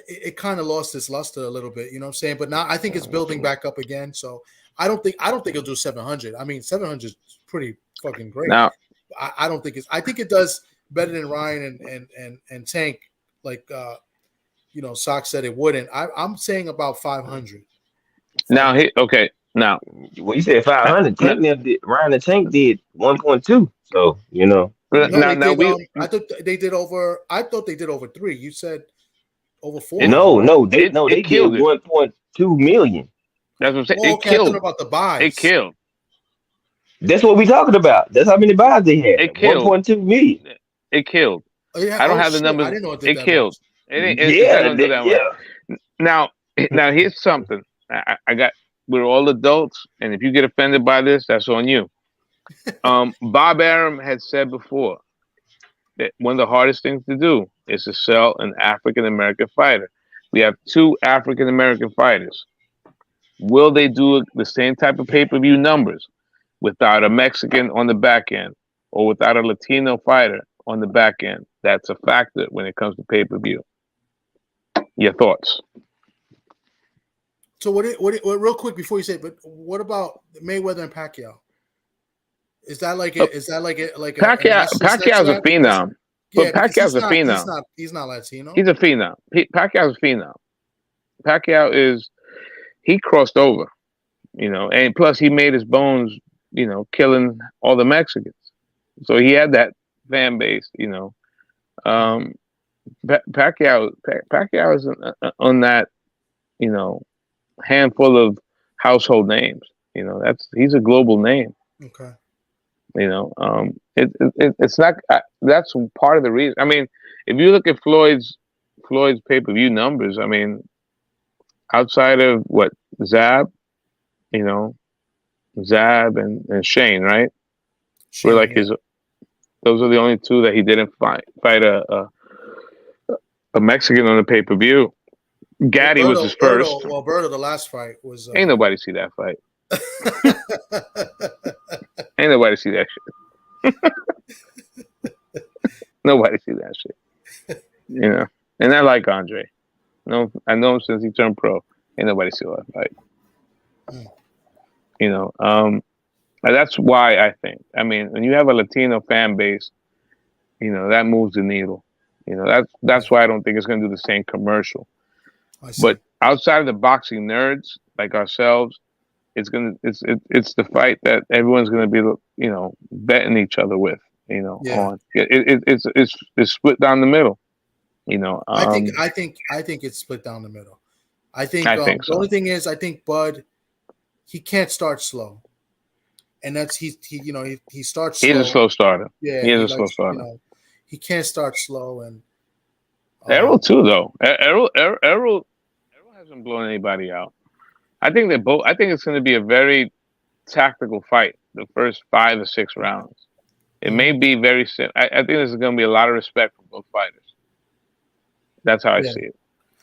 it kind of lost its luster a little bit, you know what I'm saying? But now I think it's building back up again. So I don't think it'll do 700. I mean, 700 is pretty fucking great. Now, I think it does better than Ryan and Tank, like Sock said it wouldn't. I'm saying about 500. okay. Now, Well, you said 500. Tank them did. Ryan the Tank did 1.2. So No, they now did. we I thought they did over. I thought they did over 3. You said over 4. it They did killed it. 1.2 million. That's what I'm saying. Oh, It okay. I thought killed. about the It buys. killed. That's what we talking about. That's how many buys they It had. killed. 1.2 million. It killed. Oh, yeah. I don't Oh have the shit! I numbers. didn't know it did It that killed. much. It's not Yeah, gonna do that much. yeah. Now here's something. I got. We're all adults, and if you get offended by this, that's on you. Bob Arum had said before that one of the hardest things to do is to sell an African American fighter. We have 2 African American fighters. Will they do the same type of pay-per-view numbers without a Mexican on the back end or without a Latino fighter on the back end? That's a factor when it comes to pay-per-view. Your thoughts? So what? Real quick before you say, but what about Mayweather and Pacquiao? Is that like a? Is that like a? Like Pacquiao's a phenom. Yeah, But Pacquiao's a phenom. He's not Latino. He's a phenom. Pacquiao's a phenom. Pacquiao is. He crossed over, and plus he made his bones, killing all the Mexicans. So he had that fan base, Pacquiao is on that, handful of household names. He's a global name. Okay. It's not. That's part of the reason. I mean, if you look at Floyd's pay-per-view numbers, I mean, outside of what Zab, Zab and Shane, right? We're like his. Those are the only 2 that he didn't fight a Mexican on the pay-per-view. Gaddy was his first. Berto, the last fight was. Ain't nobody see that fight. Ain't nobody see that shit. Nobody see that shit. And I like Andre. No, I know him since he turned pro. Ain't nobody see that fight. And that's why I think. I mean, when you have a Latino fan base, that moves the needle. That's why I don't think it's going to do the same commercial. But outside of the boxing nerds like ourselves, it's the fight that everyone's going to be, betting each other with, on. It's split down the middle. I think it's split down the middle. I think so. The only thing is, I think Bud, he can't start slow, and that's he starts. He's slow. a slow starter. Yeah, he is a slow starter. He can't start slow, and Errol too, though. Errol hasn't blown anybody out. I think they're both. I think it's going to be a very tactical fight. The first 5 or 6 rounds, it may be very simple. I think there's going to be a lot of respect from both fighters. That's how I see it.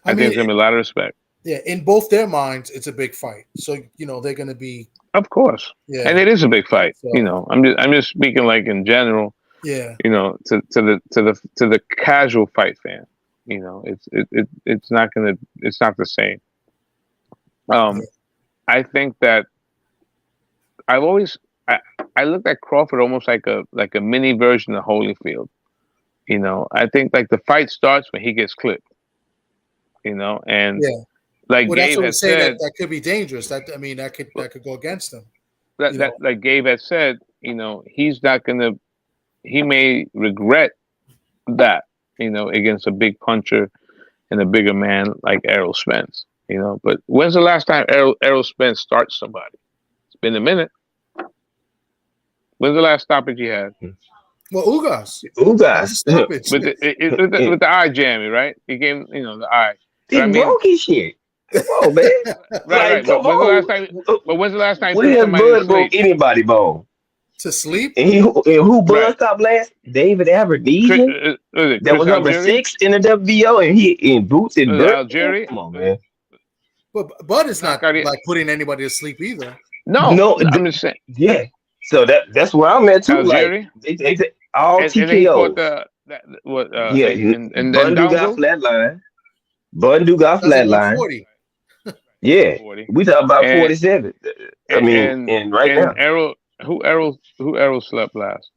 I think there's going to be a lot of respect. Yeah, in both their minds, it's a big fight. So they're going to be. Of course. Yeah. And it is a big fight. So, I'm just speaking like in general. Yeah. To the casual fight fan. It's not the same. I think that I looked at Crawford almost like a mini version of Holyfield. I think like the fight starts when he gets clipped. And like Gabe had said, that could be dangerous. That could go against him. Like Gabe had said, he's not gonna. He may regret that, against a big puncher and a bigger man like Errol Spence. But when's the last time Errol Spence starts somebody? It's been a minute. When's the last stoppage he had? Well, Ugas. with the eye jammy, right? He gave the eye. He broke his shit. Come on, man. right. But when's the last time? When has Bud broke anybody bone? To sleep? And who Bud stopped last? David Aberdeen. That was number 6 in the WBO, and he in boots and dirt. Algeria. Come on, man. But Bud is not like putting anybody to sleep either. No, I'm just saying. Yeah. So that's where I'm at too. Algeria? Like all TKOs. And Bundu got flatline. Bundu got flatline. 40. Yeah, 40. We talk about 47. And right now, Errol slept last?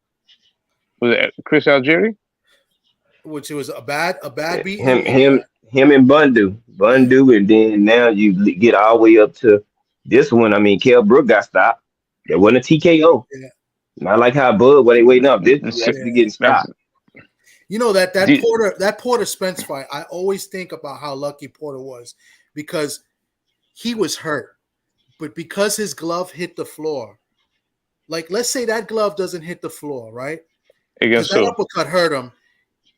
Was it Chris Algieri? Which was a bad beat. Him and Bundu, and then now you get all the way up to This one, I mean, Kell Brook got stopped. That wasn't a TKO. Yeah. Not like how Bud, where they waiting up. This is Yeah. actually getting stopped. You know that Porter Spence fight. I always think about how lucky Porter was because he was hurt, but because his glove hit the floor. Like, let's say that glove doesn't hit the floor, right? Against that who? uppercut hurt him.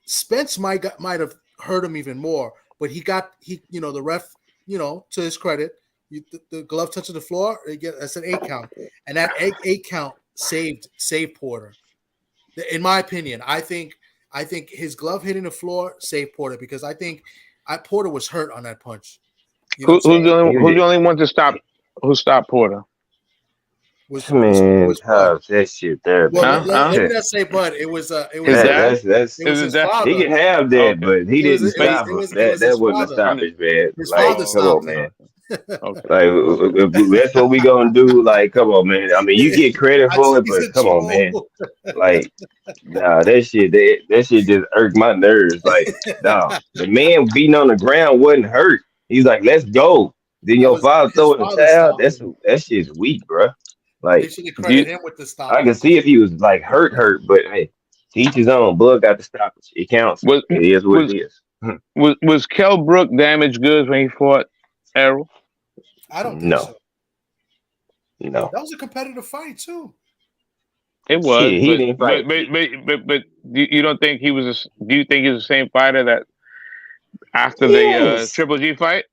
Spence might have hurt him even more, but the ref, to his credit, the glove touching the floor, that's an 8 count, and that 8 count saved Porter. In my opinion, I think his glove hitting the floor saved Porter because I think Porter was hurt on that punch. Who's the only one to stop? Who stopped Porter? Was that shit there. Well, let me not say Bud. It was that's his father. He can have that, but he didn't stop him. That wasn't a stoppage, man. His like, father come on, stopped man. Okay. Like, that's what we gonna do. Like, come on, man. I mean, you get credit for it, but come on, man. Like, nah, that shit just irked my nerves. Like, nah, the man beating on the ground wasn't hurt. He's like, let's go. Then your father throwing the towel. That shit's weak, bro. Like, him with the stop. I can see if he was like hurt, but hey, to each his own. Bud got the stoppage. It counts. It is what it is. Was Kell Brook damaged goods when he fought Errol? I don't think so. No. That was a competitive fight too. It was. Shit, he didn't fight. But you don't think he was? Do you think he's the same fighter that after the Triple G fight?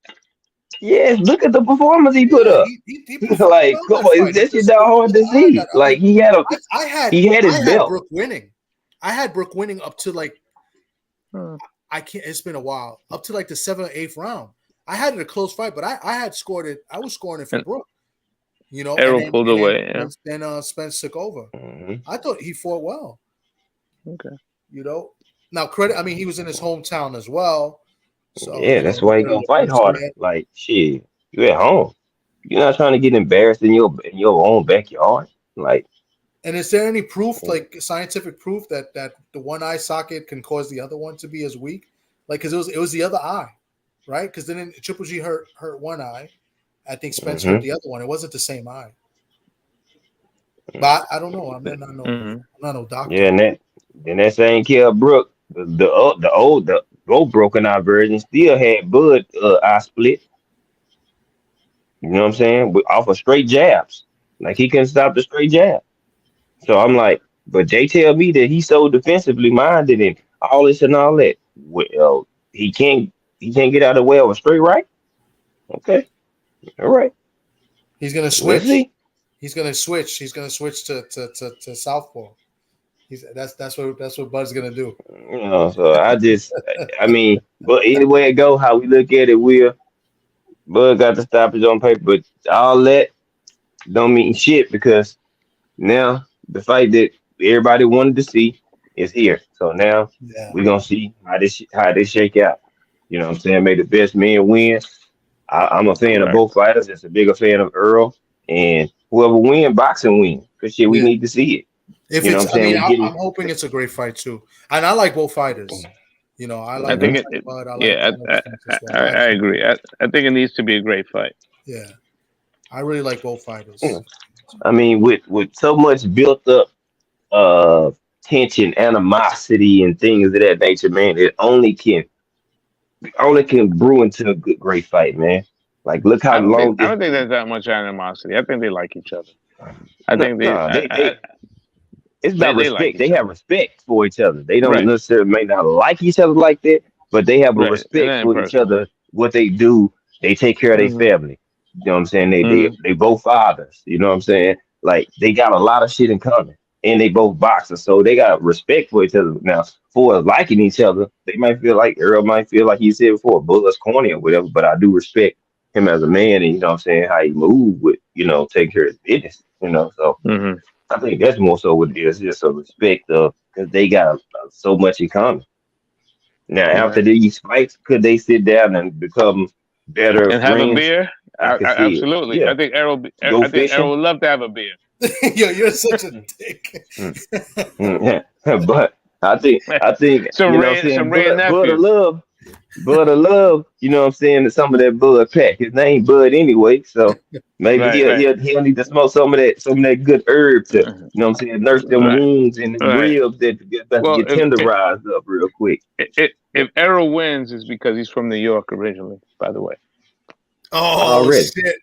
Yes, look at the performance he put up. He like, come on, this is not hard to see. Like, he had his belt. Brook winning. I had Brook winning up to like, I can't. It's been a while. Up to like the 7th or 8th round. I had it a close fight, but I had scored it. I was scoring it for Brook. Errol pulled away. Then Spence took over. Mm-hmm. I thought he fought well. Okay. Now credit. I mean, he was in his hometown as well. So, yeah, that's why he gonna fight harder. Like, shit, you at home. You're not trying to get embarrassed in your own backyard. Like, and is there any proof, like scientific proof, that the one eye socket can cause the other one to be as weak? Like, because it was the other eye, right? Because then Triple G hurt one eye. I think Spence hurt the other one. It wasn't the same eye. But I don't know. I'm not no doctor. Yeah, and that same Kell Brook, the old broken eye version still had Bud eye split. You know what I'm saying? Off of straight jabs. Like, he couldn't stop the straight jab. So I'm like, but Jay tell me that he's so defensively minded and all this and all that. Well, he can't get out of the way of a straight right. Okay. All right. He's gonna switch. He's gonna switch. He's gonna switch to southpaw. That's what Bud's gonna do. So I mean, but either way it go, how we look at it, Bud got the stoppage on paper, but all that don't mean shit because now the fight that everybody wanted to see is here. So now we're gonna see how this shake out. You know what I'm saying? May the best man win. I'm a fan of both fighters. Just a bigger fan of Earl, and whoever win, boxing win. Because shit, we need to see it. I'm hoping it's a great fight too, and I like both fighters. I like. I agree. I think it needs to be a great fight. Yeah, I really like both fighters. I mean, with so much built up tension, animosity, and things of that nature, man, it only can brew into a great fight, man. Like, look how long. I don't think there's that much animosity. I think they like each other. I think it's about respect. They have respect for each other. They don't necessarily may not like each other like that, but they have a respect for each other. What they do, they take care of their family. You know what I'm saying? They both fathers. You know what I'm saying? Like, they got a lot of shit in common, and they both boxers, so they got respect for each other. Now, for liking each other, they might feel like Earl might feel like he said before, Bullet's corny or whatever. But I do respect him as a man, and you know what I'm saying, how he move with take care of his business. So I think that's more so what it is, just a respect of, because they got so much in common. Now, after these fights, could they sit down and become better and friends? have a beer? Absolutely. Yeah. I think Errol would love to have a beer. Yo, you're such a dick. But I think some Ray and Bud of love. Bud of Love, you know what I'm saying? Some of that Bud pack. His name Bud anyway, so maybe Right, right, he'll need to smoke some of that good herb to, you know what I'm saying, nurse them right, wounds and them right. ribs that get about to Well, get tenderized up real quick. if Errol wins, it's because he's from New York originally. By the way, Oh Already. shit!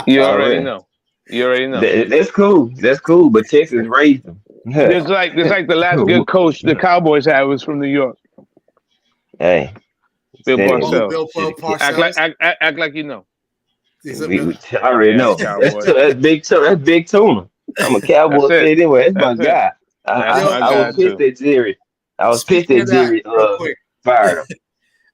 you already Already. know. You already know. That's cool. That's cool. But Texas raised him. It's like the last good coach the Cowboys had was from New York, Hey, Bill Oh, Parcells. Bill Act like Parcells. act like you know. He's a Bill. I already Damn know. Cowboys. That's big tuna. I'm a That's Cowboy fan it. anyway. That's my That's it. guy. That's Yo, my I was guy pissed too. at Jerry. I was pissed speaking at of that, Jerry real quick, fired him.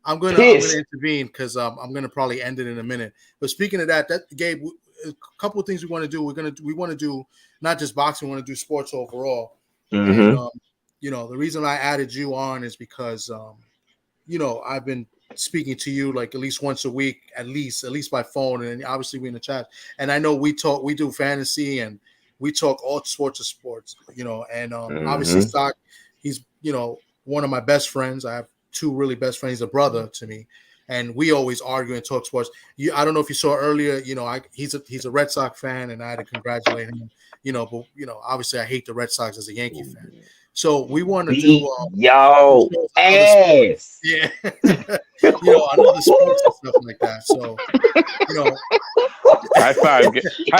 I'm gonna Pissed. intervene because I'm gonna probably end it in a minute. But speaking of that Gabe, a couple of things we want to do. We want to do not just boxing. We want to do sports overall. And Mm-hmm. the reason I added you on is because I've been speaking to you like at least once a week, at least by phone, and obviously we in the chat. And I know we do fantasy and we talk all sorts of sports, and obviously Mm-hmm. Stock, he's one of my best friends. I have two really best friends, a brother to me, and we always argue and talk sports. I don't know if you saw earlier, he's a Red Sox fan, and I had to congratulate him. But obviously I hate the Red Sox as a Yankee fan. So we want to do Beat y'all other sports. ass. Yeah. Another sports and stuff like that. So, High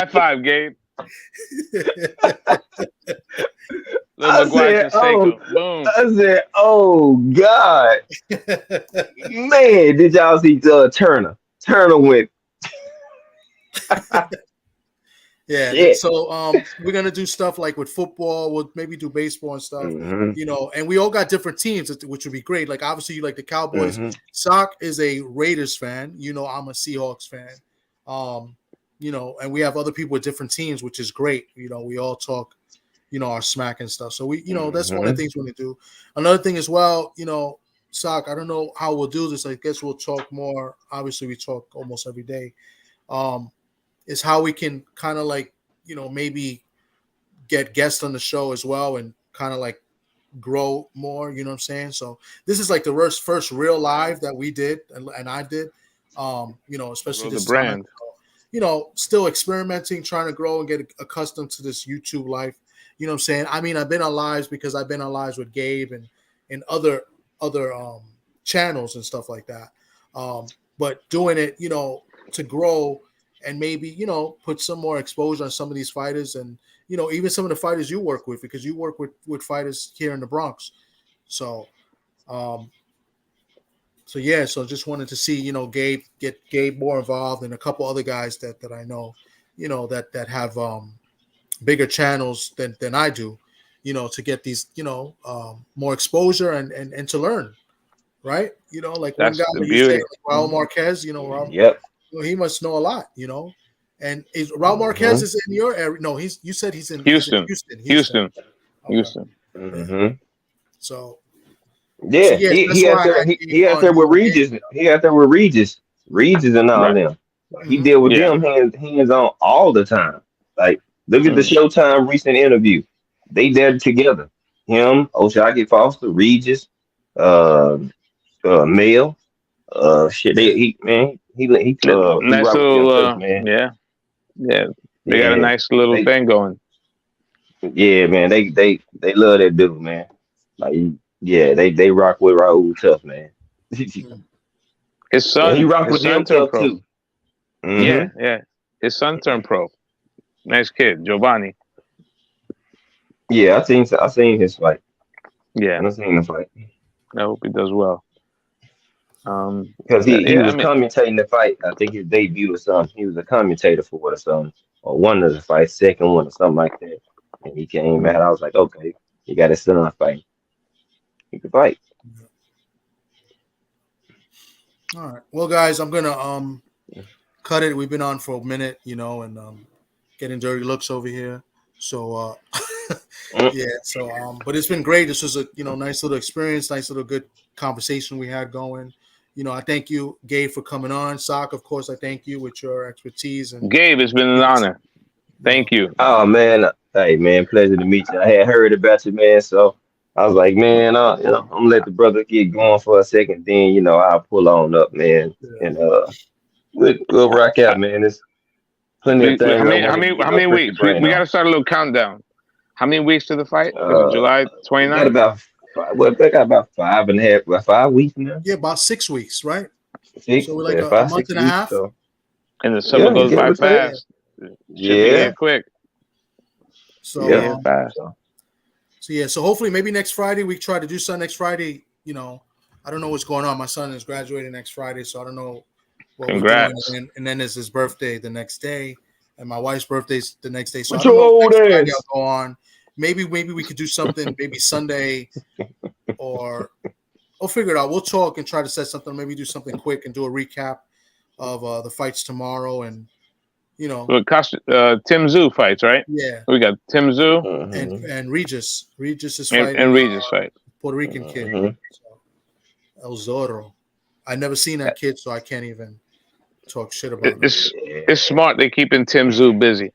five, Gabe. Little McGuire Canseco. Boom. I said, oh God, man, did y'all see Turner? Turner went. Yeah. Shit. So we're gonna do stuff like with football. We'll maybe do baseball and stuff. Mm-hmm. And we all got different teams, which would be great. Like obviously you like the Cowboys. Mm-hmm. Sock is a Raiders fan. I'm a Seahawks fan. And we have other people with different teams, which is great. We all talk, our smack and stuff. So we, that's one of the things we're gonna do. Another thing as well, Sock, I don't know how we'll do this. I guess we'll talk more. Obviously, we talk almost every day. Is how we can kind of like, maybe get guests on the show as well and kind of like grow more, you know what I'm saying? So this is like the first real live that we did and I did, especially this brand. Still experimenting, trying to grow and get accustomed to this YouTube life. You know what I'm saying? I mean, I've been on lives because I've been on lives with Gabe and other channels and stuff like that. But doing it, to grow and maybe, put some more exposure on some of these fighters and, even some of the fighters you work with, because you work with fighters here in the Bronx. So, so just wanted to see, Gabe, get Gabe more involved and a couple other guys that I know, that have bigger channels than I do, to get these, more exposure and to learn, right? Like That's one guy the you say, beauty. like Raul Marquez, Raul, Yep. he must know a lot, And is Raul Marquez is in your area? No, you said he's in Houston. Houston. Houston. Mm-hmm. So Yeah, yes, that's he out why there. He out there with Regis. He out there with Regis and all Right. them. He deal with them hands on all the time. Like, look at the Showtime recent interview. They there together. Him, Oshagi Foster, Regis, Mel. Shit. He Nice rock with them little, too, man. yeah. They got a nice little thing going. Yeah, man. They love that dude, man. Like, yeah, they rock with Raul tough, man. His son, he rock his with son them turned tough pro. too. Mm-hmm. Yeah. His son turned pro. Nice kid, Giovanni. Yeah, I seen his fight. Yeah, I seen the fight. I hope he does well. Because he was commentating the fight. I think his debut or something. He was a commentator for it or something, or one of the fights, second one or something like that. And he came out. I was like, okay, he got his son fight. He could fight. All right. Well, guys, I'm gonna cut it. We've been on for a minute, and getting dirty looks over here. So yeah. So but it's been great. This was a nice little experience, nice little good conversation we had going. I thank you, Gabe, for coming on. Sock, of course, I thank you with your expertise. And Gabe, it's been an honor. Thank you. Oh man, hey man, pleasure to meet you. I had heard about you, man. So I was like, man, I'm gonna let the brother get going for a second, then I'll pull on up, man, Yeah. and we'll rock out, man. There's plenty of things How I many? want How to, many? How many pick your weeks? We, brain we got on. to start a little countdown. How many weeks to the fight? Is it Uh, July we got 29th? about they got about 5.5, about 5 weeks now. Yeah, about 6 weeks, right? So 6, we're like a five, month six and a weeks. half. So And the summer yeah, goes give by or take. Yeah. fast. Should be Yeah, here quick. So yeah. Fast. So yeah, so hopefully maybe next Friday we try to do something next Friday. I don't know what's going on. My son is graduating next Friday, so I don't know what we're doing. Congrats. And then it's his birthday the next day, and my wife's birthday's the next day. So What I don't your know if old next Friday ass? I'll go on. Maybe we could do something. Maybe Sunday, or we'll figure it out. We'll talk and try to set something. Maybe do something quick and do a recap of the fights tomorrow, and Look, Tim Zoo fights, right? yeah. We got Tim Zoo And Regis is and fighting Regis fight. Puerto Rican kid. Mhm. So, El Zorro. I never seen that kid, so I can't even talk shit about him. It's smart. They keeping Tim Zoo busy.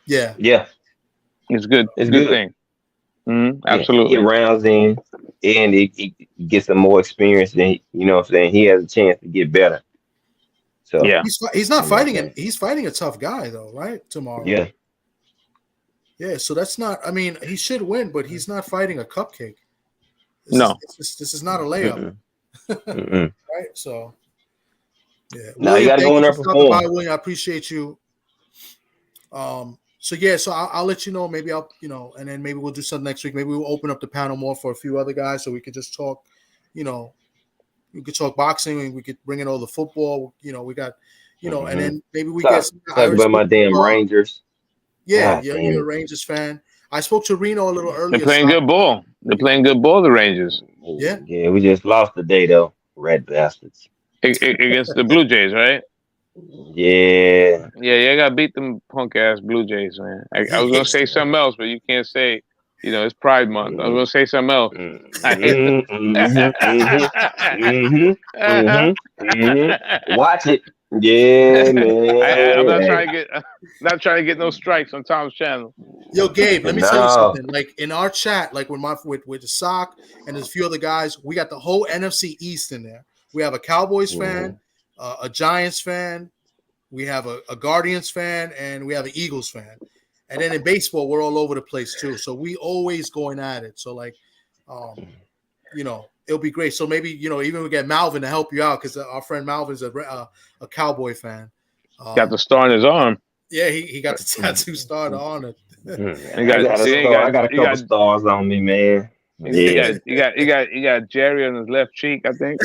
Yeah. Yeah, It's good. it's Good good. thing. Yeah, Absolutely. get rounds in, and he gets some more experience. And what I'm saying, he has a chance to get better. So Yeah. He's not you know what I'm fighting saying? he's fighting a tough guy though, right? Tomorrow. Yeah, Yeah, so that's not he should win, but he's not fighting a cupcake. No. This is not a layup. Mm-mm. Right? So yeah. Now you William, got to thank go in you there for and stopping by, perform. William. I appreciate you. So yeah, so I'll let you know. Maybe I'll, and then maybe we'll do something next week. Maybe we'll open up the panel more for a few other guys, so we could just talk. We could talk boxing, and we could bring in all the football. We got, and then maybe we get. Talk about my damn Rangers. Yeah, God you're damn a it. Rangers fan. I spoke to Reno a little They're earlier. playing good ball. They're playing good ball, the Rangers. Yeah. Yeah, we just lost today though. Red bastards. Against the Blue Jays, right? Yeah. Yeah, you got to beat them punk ass Blue Jays, man. I was going to say something else, but you can't say, it's Pride Month. I was going to say something else. Watch it. Yeah, I'm not man. trying to get no strikes on Tom's channel. Yo, Gabe, let me tell you No. something. Like in our chat, like with the Sock and there's a few other guys, we got the whole NFC East in there. We have a Cowboys fan, a Giants fan, we have a Guardians fan, and we have an Eagles fan. And then in baseball, we're all over the place too. So we always going at it. So like, it'll be great. So maybe even we get Malvin to help you out because our friend Malvin's a Cowboy fan. Got the star in his arm. Yeah, he got the tattoo started on it. I got a couple stars on me, man. Yeah. You got Jerry on his left cheek, I think.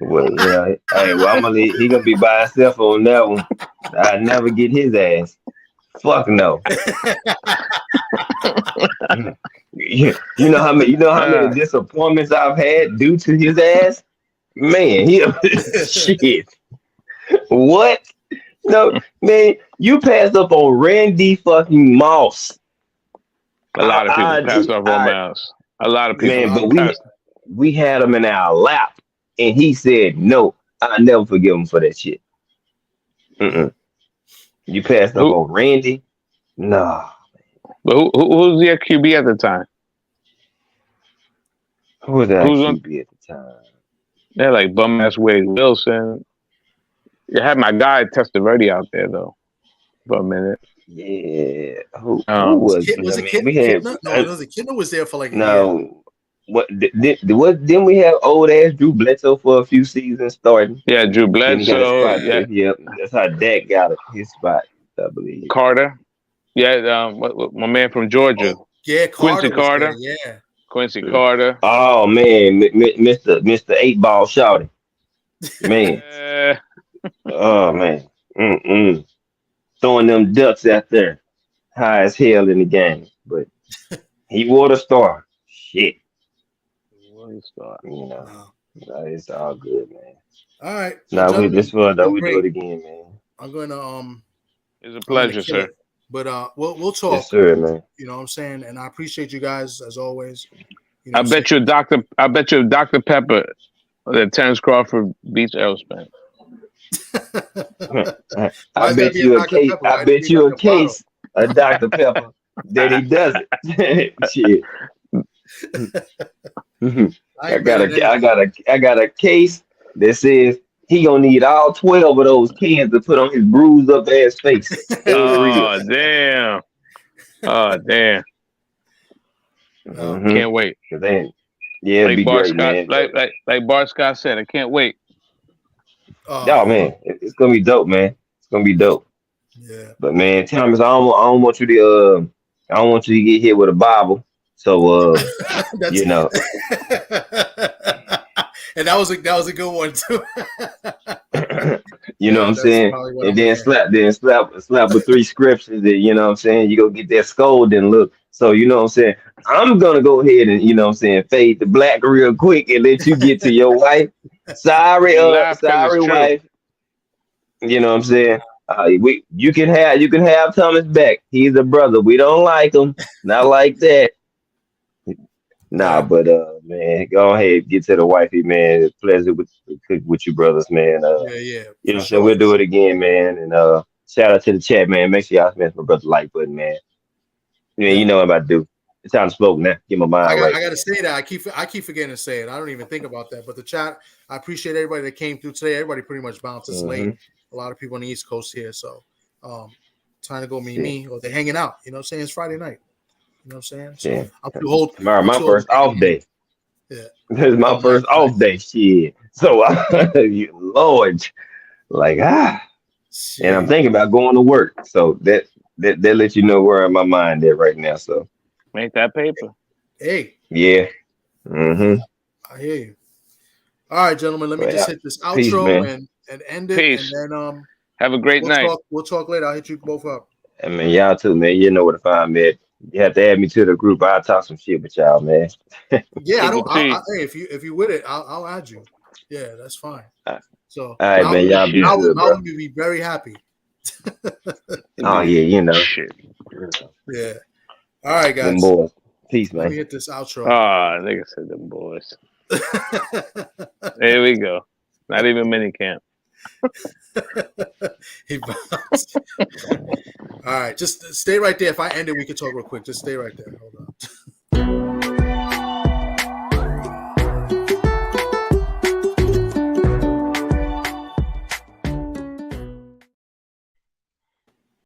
Well, yeah. Hey, well, he gonna be by himself on that one. I never get his ass. Fuck no. You know how many disappointments I've had due to his ass? Man, shit. What? No, man, you passed up on Randy fucking Moss. A lot of people passed up on Mouse. A lot of people. Man, but we had him in our lap, and he said no. I never forgive him for that shit. You passed up on Randy? No. But who was the QB at the time? Who was that QB at the time? They're like bum ass Wade Wilson. You had my guy Testaverde out there though for a minute. Yeah. Who was it? Was it Kidner? No, it was a Kidner was there for like a year. What didn't we have old ass Drew Bledsoe for a few seasons starting? Yeah, Drew Bledsoe. Yeah, that's how Dak got his spot, I believe. Carter. Yeah, my man from Georgia. Oh, yeah, Quincy Carter. There, yeah. Quincy Carter. Oh man, Mr. 8-ball shouting. Man. Oh man. Throwing them ducks out there. High as hell in the game. But he wore the star. Shit. Star. It's all good, man. All right. Now we do it again, man. I'm gonna It's a pleasure, sir. But we'll talk. Yes, sir, man. You know what I'm saying? And I appreciate you guys as always. I bet you Dr. Pepper that Terrence Crawford beats Errol Spence. I bet you a case of Dr. Pepper then he does it. Shit. I got a case that says he gonna need all 12 of those cans to put on his bruised up ass face. Oh damn! Oh damn! Can't wait. Then, yeah, it'd Like be Bart great, Scott, man. like Bart Scott said, I can't wait. Oh man, it's gonna be dope, man. It's gonna be dope. Yeah. But man, Thomas, I don't want you to I don't want you to get hit with a Bible. So That's you know, and that was a good one too. you know what I'm that's saying? probably what And I'm slap with 3 scriptures that you know what I'm saying, you go get that scolding look. So you know what I'm saying? I'm gonna go ahead and you know what I'm saying, fade the black real quick and let you get to your wife. Sorry, You laugh 'cause it's sorry, true. wife. You know what I'm saying? You can have Thomas back. He's a brother. We don't like him. Not like that. Nah, but man, go ahead, get to the wifey, man. It's a pleasure with you brothers, man. yeah, You know for what I'm saying? sure. We'll do it again, man. And shout out to the chat, man. Make sure y'all smash my brother like button, man. Yeah, you know what I'm about to do. It's time to smoke now. Get my mind right. I got to say that. I keep forgetting to say it. I don't even think about that. But the chat, I appreciate everybody that came through today. Everybody pretty much bounced us late. A lot of people on the East Coast here. So time to go me, or they're hanging out. You know what I'm saying? It's Friday night. You know what I'm saying? So Yeah. I'm too old. Tomorrow, my first off day. Yeah. This is my first off day. Shit. So, Lord, like, Shit. and I'm thinking about going to work. So that lets you know where my mind at right now. So Make that paper. Hey. Yeah. I hear you. All right, gentlemen. Let me just hit this outro and end it. Peace. And then have a great night. We'll talk later. I'll hit you both up. I mean, y'all too, man. You know where to find me. You have to add me to the group. I'll talk some shit with y'all, man. Yeah, hey, if you with it, I'll add you. Yeah, that's fine. So, all right, man. Y'all be good, bro. I'll be very happy. Oh yeah, you know. Shit. Yeah. All right, guys. Them boys. Peace, man. Let me hit this outro. Nigga said them boys. There we go. Not even minicamp. He bounced. All right, just stay right there. If I end it, we can talk real quick. Just stay right there. Hold on.